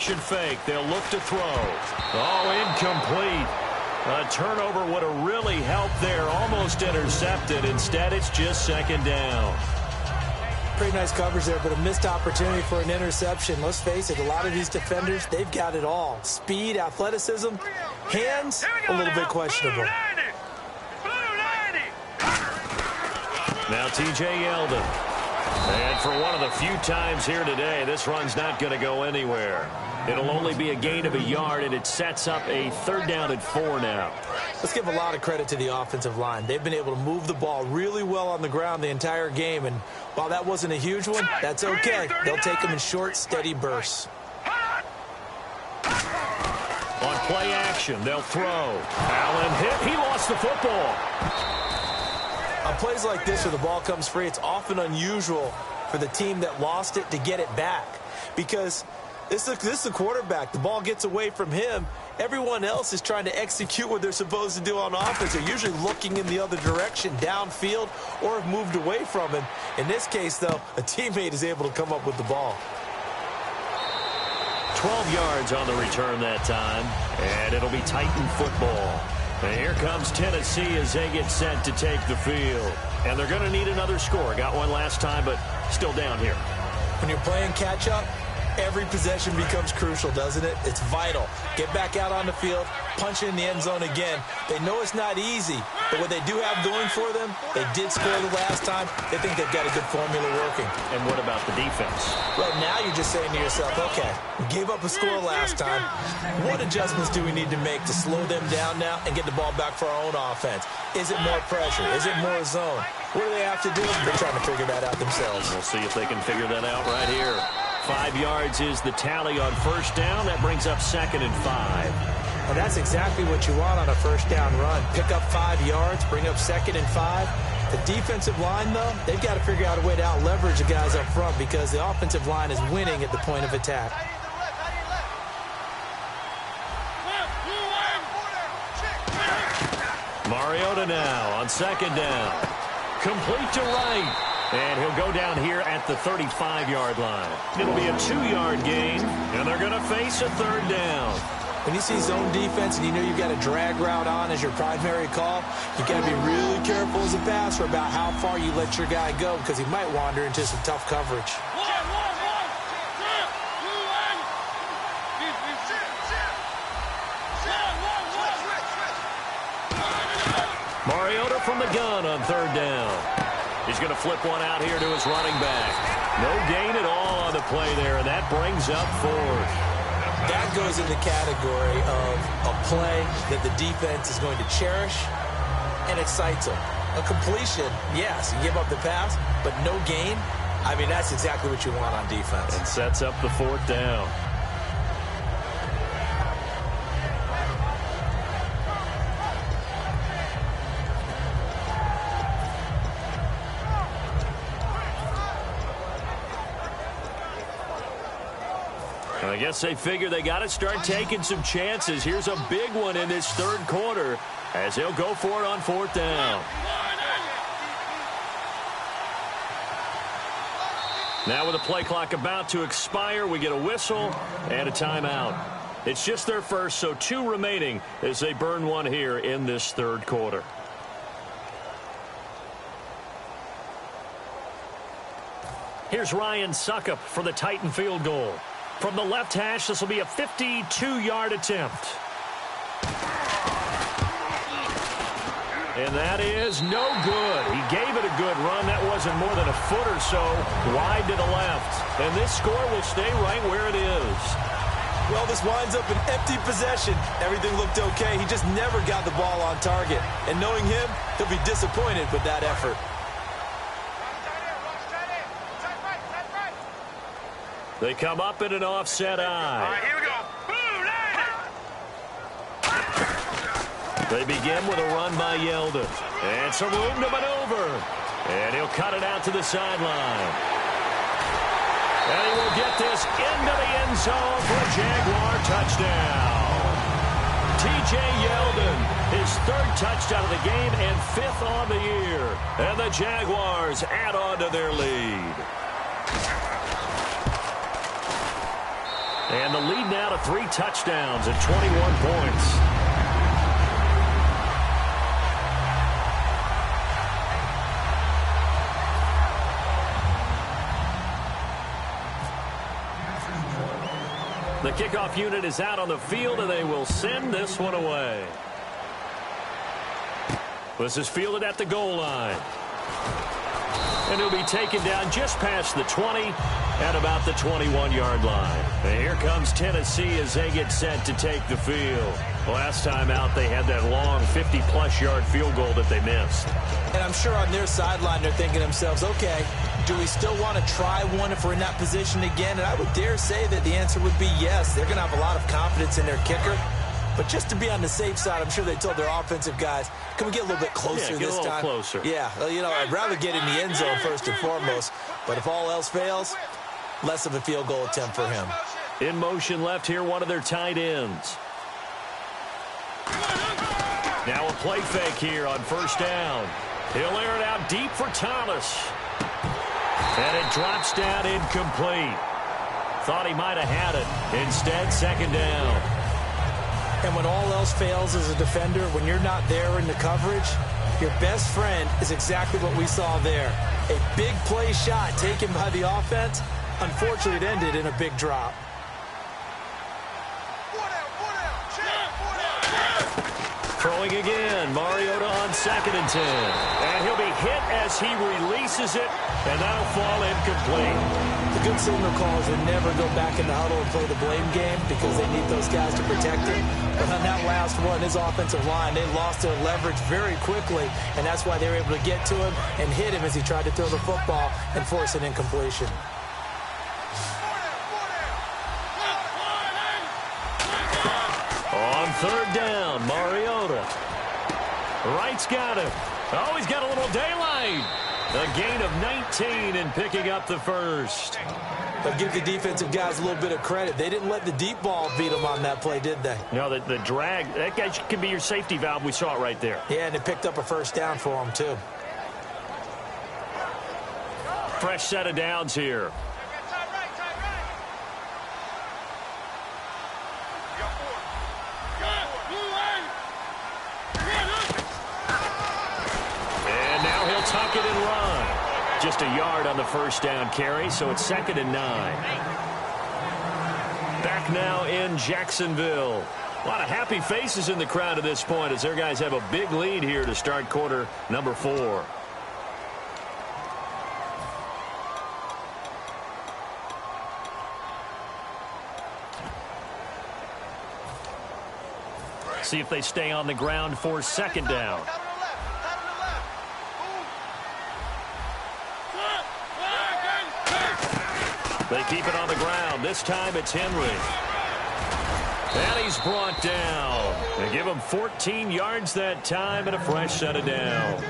Fake. They'll look to throw. Oh, incomplete. A turnover would have really helped there. Almost intercepted. Instead, it's just 2nd down. Pretty nice coverage there, but a missed opportunity for an interception. Let's face it, a lot of these defenders, they've got it all. Speed, athleticism, hands, a little bit questionable. Now T.J. Yeldon. And for one of the few times here today, this run's not going to go anywhere. It'll only be a gain of 1 yard, and it sets up a 3rd down and 4 now. Let's give a lot of credit to the offensive line. They've been able to move the ball really well on the ground the entire game, and while that wasn't a huge one, that's okay. They'll take them in short, steady bursts. On play action, they'll throw. Allen hit. He lost the football. On plays like this where the ball comes free, it's often unusual for the team that lost it to get it back because this is the quarterback. The ball gets away from him. Everyone else is trying to execute what they're supposed to do on offense. They're usually looking in the other direction, downfield, or have moved away from him. In this case, though, a teammate is able to come up with the ball. 12 yards on the return that time, and it'll be Titan football. And here comes Tennessee as they get set to take the field. And they're going to need another score. Got one last time, but still down here. When you're playing catch-up, every possession becomes crucial, doesn't it? It's vital. Get back out on the field, punching in the end zone again. They know it's not easy, but what they do have going for them, they did score the last time. They think they've got a good formula working. And what about the defense? Right now you're just saying to yourself, okay, we gave up a score last time. What adjustments do we need to make to slow them down now and get the ball back for our own offense? Is it more pressure? Is it more zone? What do they have to do? They're trying to figure that out themselves. We'll see if they can figure that out right here. 5 yards is the tally on first down. That brings up 2nd and 5. And that's exactly what you want on a first down run. Pick up 5 yards, bring up 2nd and 5. The defensive line, though, they've got to figure out a way to out-leverage the guys up front because the offensive line is winning at the point of attack. Mariota now on 2nd down. Complete to right. And he'll go down here at the 35-yard line. It'll be a 2-yard gain, and they're going to face a 3rd down. When you see zone defense and you know you've got a drag route on as your primary call, you've got to be really careful as a passer about how far you let your guy go because he might wander into some tough coverage. Mariota from the gun on 3rd down. He's going to flip one out here to his running back. No gain at all on the play there, and that brings up 4th. That goes in the category of a play that the defense is going to cherish and excites them. A completion, yes, you give up the pass, but no gain. I mean, that's exactly what you want on defense. And sets up the 4th down. I guess they figure they got to start taking some chances. Here's a big one in this 3rd quarter as he'll go for it on 4th down. Now with the play clock about to expire, we get a whistle and a timeout. It's just their first, so 2 remaining as they burn one here in this 3rd quarter. Here's Ryan Suckup for the Titan field goal. From the left hash, this will be a 52-yard attempt. And that is no good. He gave it a good run. That wasn't more than a foot or so wide to the left. And this score will stay right where it is. Well, this winds up an empty possession. Everything looked okay. He just never got the ball on target. And knowing him, he'll be disappointed with that effort. They come up in an offset eye. All right, here we go. Boom, They begin with a run by Yeldon. And some room to maneuver. And he'll cut it out to the sideline. And he will get this into the end zone for a Jaguar touchdown. T.J. Yeldon, his 3rd touchdown of the game and 5th on the year. And the Jaguars add on to their lead. And the lead now to 3 touchdowns at 21 points. The kickoff unit is out on the field, and they will send this one away. This is fielded at the goal line. And he'll be taken down just past the 20 at about the 21-yard line. And here comes Tennessee as they get set to take the field. Last time out, they had that long 50-plus yard field goal that they missed. And I'm sure on their sideline, they're thinking to themselves, okay, do we still want to try one if we're in that position again? And I would dare say that the answer would be yes. They're going to have a lot of confidence in their kicker. But just to be on the safe side, I'm sure they told their offensive guys, can we get a little bit closer this time? Yeah, get a little closer. Yeah, well, you know, I'd rather get in the end zone first and foremost. But if all else fails, less of a field goal attempt for him. In motion left here, one of their tight ends. Now a play fake here on first down. He'll air it out deep for Thomas. And it drops down incomplete. Thought he might have had it. Instead, 2nd down. And when all else fails as a defender, when you're not there in the coverage, your best friend is exactly what we saw there. A big play shot taken by the offense. Unfortunately, it ended in a big drop. Throwing again. Mariota on 2nd and 10. And he'll be hit as he releases it, and that'll fall incomplete. The good signal calls are never go back in the huddle and play the blame game because they need those guys to protect him. But on that last one, his offensive line, they lost their leverage very quickly, and that's why they were able to get to him and hit him as he tried to throw the football and force an incompletion. On 3rd down, Mariota. Wright's got him. Oh, he's got a little daylight. A gain of 19 and picking up the first. But give the defensive guys a little bit of credit. They didn't let the deep ball beat them on that play, did they? No, the drag, that guy can be your safety valve. We saw it right there. Yeah, and it picked up a first down for him, too. Fresh set of downs here. Tuck it and run. Just a yard on the first down carry, so it's 2nd and 9. Back now in Jacksonville. A lot of happy faces in the crowd at this point as their guys have a big lead here to start quarter number 4. See if they stay on the ground for 2nd down. They keep it on the ground. This time it's Henry. And he's brought down. They give him 14 yards that time and a fresh set of downs.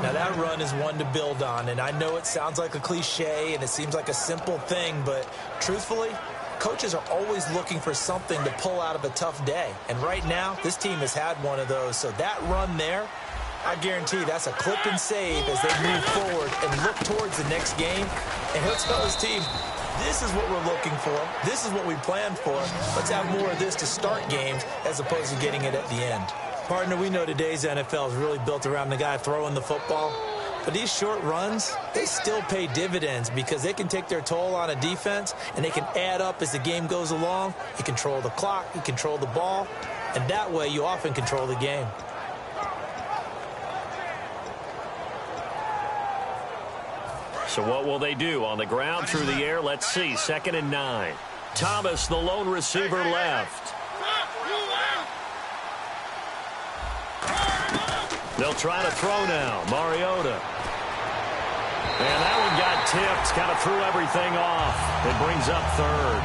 Now that run is one to build on, and I know it sounds like a cliche and it seems like a simple thing, but truthfully, coaches are always looking for something to pull out of a tough day. And right now, this team has had one of those. So that run there, I guarantee that's a clip and save as they move forward and look towards the next game. And he'll tell his team, this is what we're looking for. This is what we planned for. Let's have more of this to start games as opposed to getting it at the end. Partner, we know today's NFL is really built around the guy throwing the football. But these short runs, they still pay dividends because they can take their toll on a defense and they can add up as the game goes along. You control the clock, you control the ball, and that way you often control the game. So what will they do? On the ground, through the air, let's see. 2nd and 9. Thomas, the lone receiver, left. They'll try to throw now. Mariota. And that one got tipped. Kind of threw everything off. It brings up 3rd.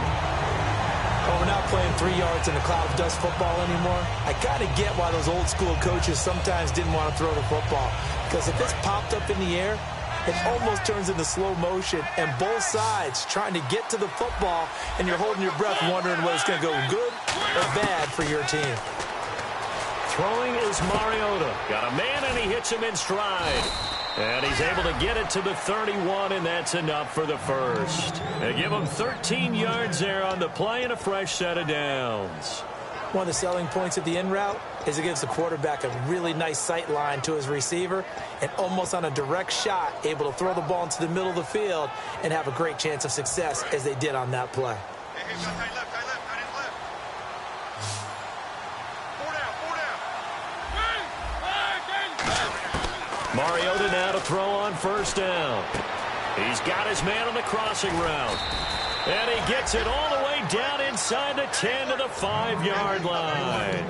Oh, we're not playing 3 yards in a cloud of dust football anymore. I got to get why those old school coaches sometimes didn't want to throw the football. Because if it's popped up in the air, it almost turns into slow motion, and both sides trying to get to the football, and you're holding your breath wondering whether it's going to go good or bad for your team. Throwing is Mariota. Got a man, and he hits him in stride. And he's able to get it to the 31, and that's enough for the first. They give him 13 yards there on the play and a fresh set of downs. One of the selling points of the in route is it gives the quarterback a really nice sight line to his receiver and almost on a direct shot able to throw the ball into the middle of the field and have a great chance of success as they did on that play. Mariota now to throw on 1st down. He's got his man on the crossing route. And he gets it all the way down inside the 10 to the 5-yard line.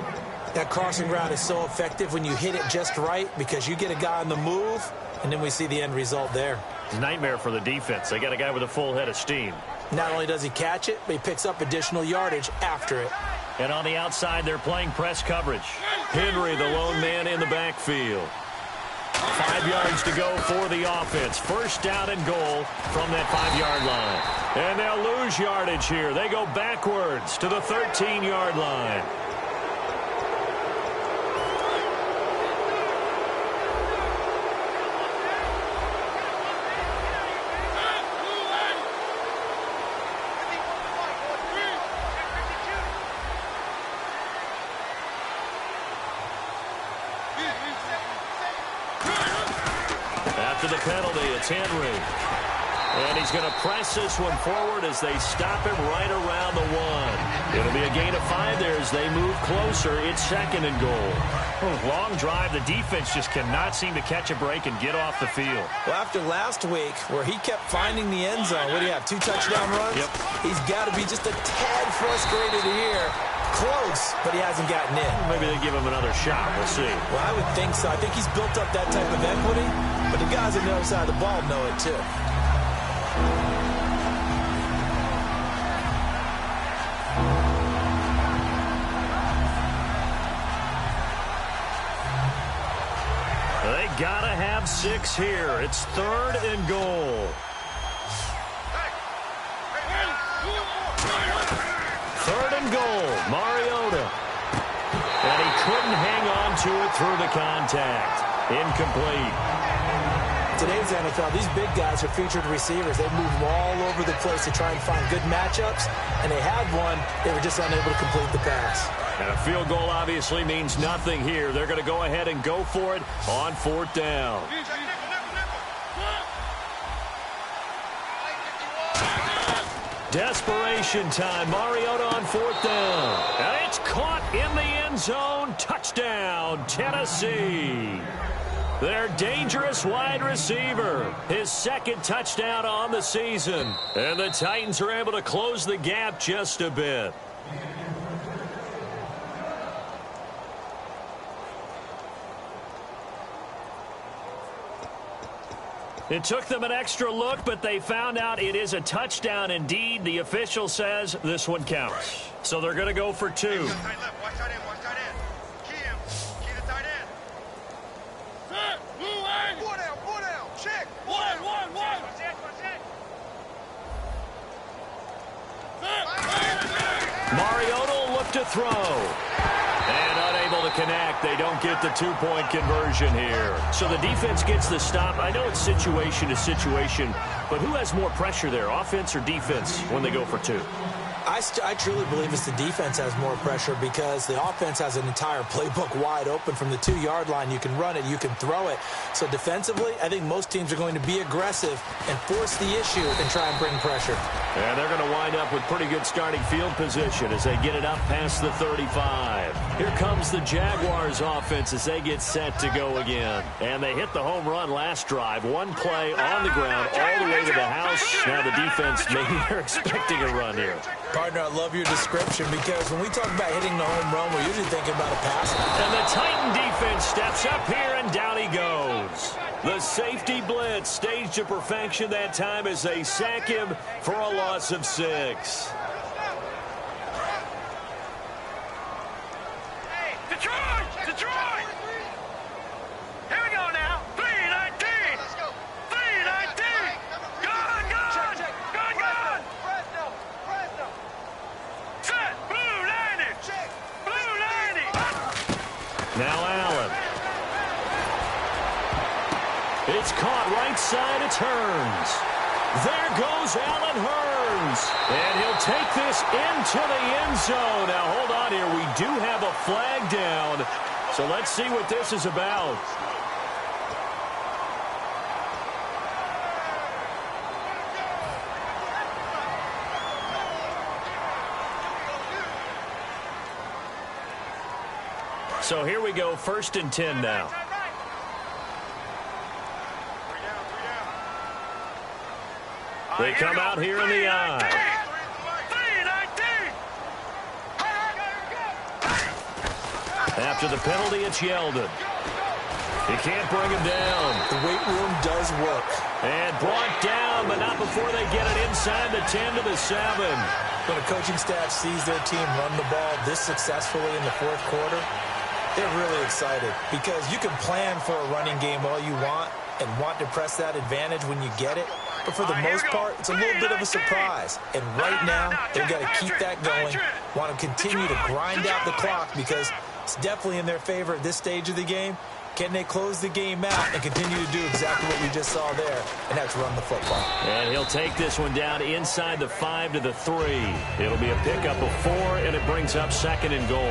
That crossing route is so effective when you hit it just right because you get a guy on the move, and then we see the end result there. It's a nightmare for the defense. They got a guy with a full head of steam. Not only does he catch it, but he picks up additional yardage after it. And on the outside, they're playing press coverage. Henry, the lone man in the backfield. 5 yards to go for the offense. 1st down and goal from that 5-yard line. And they'll lose yardage here. They go backwards to the 13-yard line. After the penalty, it's Henry. And he's going to press this one forward as they stop him right around the 1. It'll be a gain of 5 there as they move closer. It's 2nd and goal. Long drive. The defense just cannot seem to catch a break and get off the field. Well, after last week where he kept finding the end zone, what do you have, 2 touchdown runs? Yep. He's got to be just a tad frustrated here. Close, but he hasn't gotten in. Maybe they give him another shot. We'll see. Well, I would think so. I think he's built up that type of equity, but the guys on the other side of the ball know it too. They gotta have 6 here. It's 3rd and goal. 3rd and goal. Mariota. And he couldn't hang on to it through the contact. Incomplete. Today's NFL, these big guys are featured receivers. They move all over the place to try and find good matchups, and they had one. They were just unable to complete the pass. And a field goal obviously means nothing here. They're going to go ahead and go for it on 4th down. Desperation time. Mariota on 4th down. And it's caught in the end zone. Touchdown, Tennessee. Their dangerous wide receiver. His 2nd touchdown on the season. And the Titans are able to close the gap just a bit. It took them an extra look, but they found out it is a touchdown indeed. The official says this one counts. So they're going to go for 2. Watch tight end, watch tight end. Key him. Key the tight end. Four down. Check. One. Watch it. Mariota will look to throw. And unable to connect. They don't get the 2-point conversion here. So the defense gets the stop. I know it's situation to situation, but who has more pressure there, offense or defense, when they go for 2? I truly believe it's the defense has more pressure because the offense has an entire playbook wide open from the 2-yard line. You can run it, you can throw it. So defensively, I think most teams are going to be aggressive and force the issue and try and bring pressure. And they're going to wind up with pretty good starting field position as they get it up past the 35. Here comes the Jaguars offense as they get set to go again. And they hit the home run last drive. 1 play on the ground all the way to the house. Now the defense, maybe they're expecting a run here. Partner, I love your description because when we talk about hitting the home run, we're usually thinking about a pass. And the Titan defense steps up here, and down he goes. The safety blitz staged to perfection that time as they sack him for a loss of 6. Hey, Detroit! Here we go now. 3-19. Let's go. 3-19. Gun. Fresno. Set. Blue 90. Check. Blue 90. Now Allen. It's caught right side. It's Hearns. There goes Allen Hearns. And he'll take this into the end zone. Now, hold on here. We do have a flag down. So let's see what this is about. So here we go, 1st and 10 now. They come out here in the eye. 3-19. After the penalty, it's Yeldon. He can't bring him down. The weight room does work. And brought down, but not before they get it inside the 10 to the 7. When a coaching staff sees their team run the ball this successfully in the 4th quarter, they're really excited because you can plan for a running game all you want and want to press that advantage when you get it. But for the most part, it's a little bit of a surprise. And right now, they've got to keep that going, want to continue to grind out the clock because It's definitely in their favor at this stage of the game. Can they close the game out and continue to do exactly what we just saw there, and that's run the football? And he'll take this one down inside the 5 to the 3. It'll be a pickup of 4, and it brings up 2nd and goal.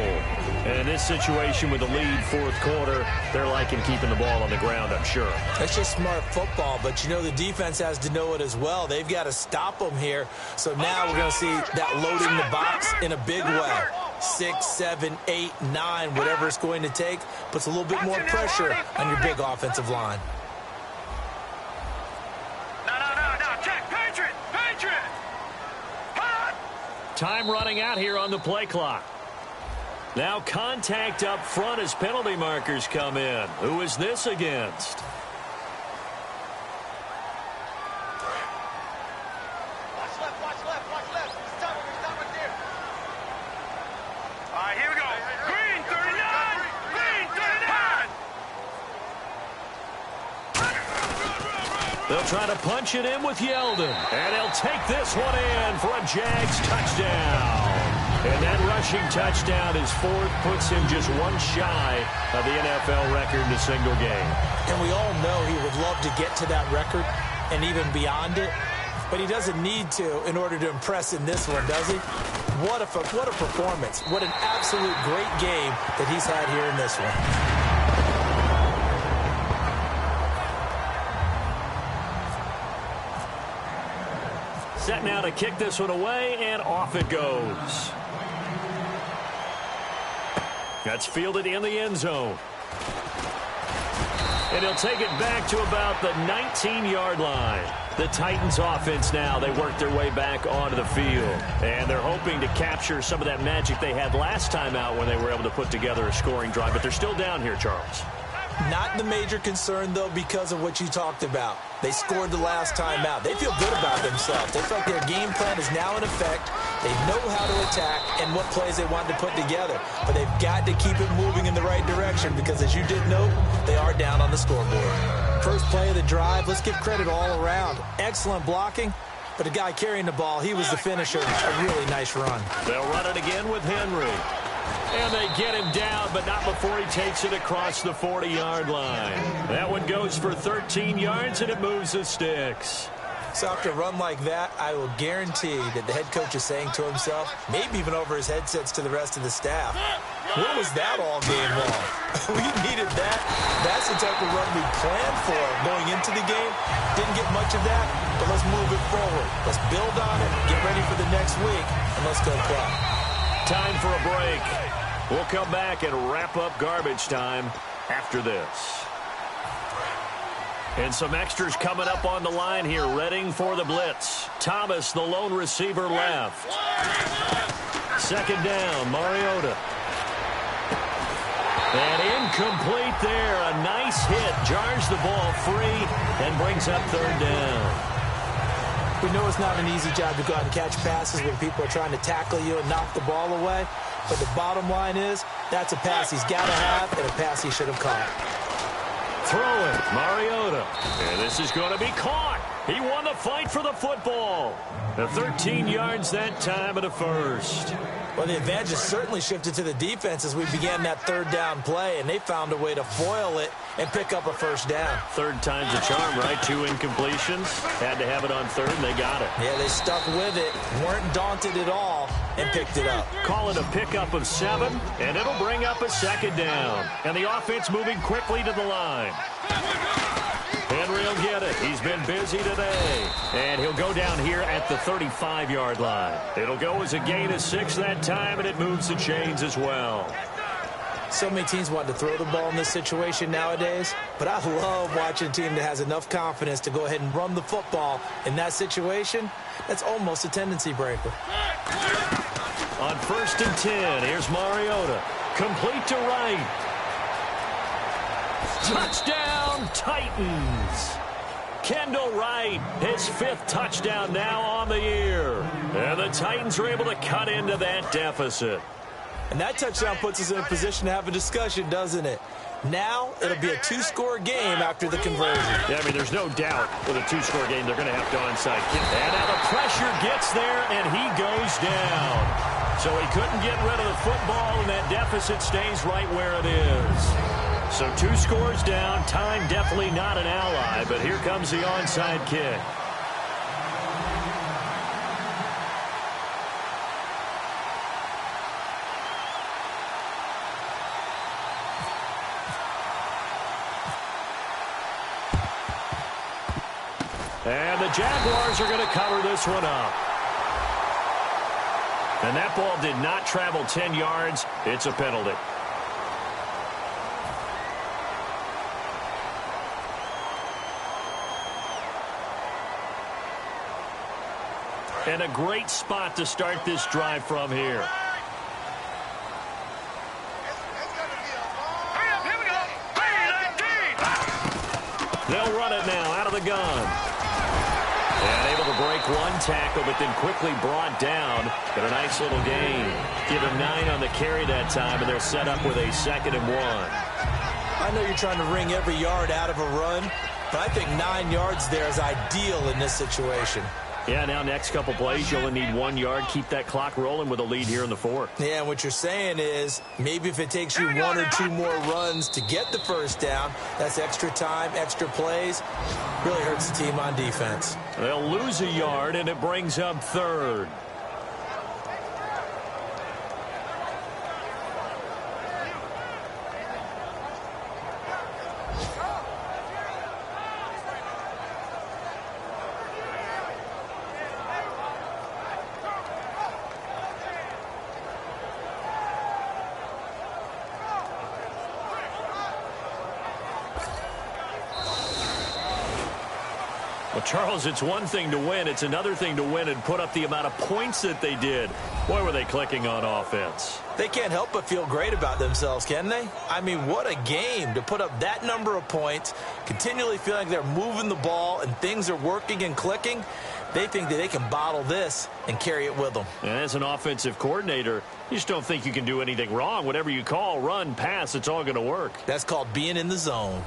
And in this situation with the lead 4th quarter, they're liking keeping the ball on the ground, I'm sure. That's just smart football, but you know the defense has to know it as well. They've got to stop them here. So now we're going to see that loading the box in a big way. 6, 7, 8, 9, whatever it's going to take, puts a little bit more pressure on your big offensive line. No, check, Patriot! Hot! Time running out here on the play clock. Now contact up front as penalty markers come in. Who is this against? Watch left. Stop right there. All right, here we go. Green 39! Green 39! They'll try to punch it in with Yeldon. And he'll take this one in for a Jags touchdown. And that rushing touchdown, his 4th, puts him just one shy of the NFL record in a single game. And we all know he would love to get to that record and even beyond it, but he doesn't need to in order to impress in this one, does he? What a performance. What an absolute great game that he's had here in this one. Set now to kick this one away, and off it goes. That's fielded in the end zone. And he'll take it back to about the 19-yard line. The Titans offense now, they work their way back onto the field. And they're hoping to capture some of that magic they had last time out when they were able to put together a scoring drive. But they're still down here, Charles. Not the major concern, though, because of what you talked about. They scored the last time out. They feel good about themselves. They feel like their game plan is now in effect. They know how to attack and what plays they want to put together. But they've got to keep it moving in the right direction because, as you did note, they are down on the scoreboard. First play of the drive, let's give credit all around. Excellent blocking, but the guy carrying the ball, he was the finisher. A really nice run. They'll run it again with Henry. And they get him down, but not before he takes it across the 40-yard line. That one goes for 13 yards, and it moves the sticks. So after a run like that, I will guarantee that the head coach is saying to himself, maybe even over his headsets to the rest of the staff, what was that all game long? We needed that. That's the type of run we planned for going into the game. Didn't get much of that, but let's move it forward. Let's build on it, get ready for the next week, and let's go play. Time for a break. We'll come back and wrap up garbage time after this. And some extras coming up on the line here, readying for the blitz. Thomas, the lone receiver, left. 2nd down, Mariota. And incomplete there. A nice hit. Jars the ball free and brings up 3rd down. We know it's not an easy job to go out and catch passes when people are trying to tackle you and knock the ball away. But the bottom line is, that's a pass he's got to have and a pass he should have caught. Throwing, Mariota. And this is going to be caught. He won the fight for the football. The 13 yards that time of the first. Well, the advantage has certainly shifted to the defense as we began that 3rd down play, and they found a way to foil it and pick up a 1st down. 3rd time's a charm, right? 2 incompletions. Had to have it on 3rd, and they got it. Yeah, they stuck with it, weren't daunted at all, and picked it up. Call it a pickup of 7, and it'll bring up a 2nd down. And the offense moving quickly to the line. Henry will get it. He's been busy today. And he'll go down here at the 35-yard line. It'll go as a gain of 6 that time, and it moves the chains as well. So many teams want to throw the ball in this situation nowadays, but I love watching a team that has enough confidence to go ahead and run the football in that situation. That's almost a tendency breaker. On 1st and 10, here's Mariota. Complete to right. Touchdown, Titans. Kendall Wright, his 5th touchdown now on the year. And the Titans are able to cut into that deficit. And that touchdown puts us in a position to have a discussion, doesn't it? Now it'll be a 2-score game after the conversion. Yeah, I mean, there's no doubt with a 2-score game they're going to have to onside kick. And now the pressure gets there, and he goes down. So he couldn't get rid of the football, and that deficit stays right where it is. So 2 scores down. Time definitely not an ally, but here comes the onside kick. And the Jaguars are going to cover this one up. And that ball did not travel 10 yards. It's a penalty. And a great spot to start this drive from here. They'll run it now out of the gun. And able to break one tackle, but then quickly brought down. But a nice little gain. Give him 9 on the carry that time, and they're set up with a 2nd and 1. I know you're trying to wring every yard out of a run, but I think 9 yards there is ideal in this situation. Yeah, now next couple plays, you only need 1 yard. Keep that clock rolling with a lead here in the 4th. Yeah, and what you're saying is maybe if it takes you 1 or 2 more runs to get the first down, that's extra time, extra plays. Really hurts the team on defense. They'll lose a yard, and it brings up 3rd. Well, Charles, it's one thing to win. It's another thing to win and put up the amount of points that they did. Boy, were they clicking on offense. They can't help but feel great about themselves, can they? I mean, what a game to put up that number of points, continually feeling they're moving the ball and things are working and clicking. They think that they can bottle this and carry it with them. And as an offensive coordinator, you just don't think you can do anything wrong. Whatever you call, run, pass, it's all going to work. That's called being in the zone.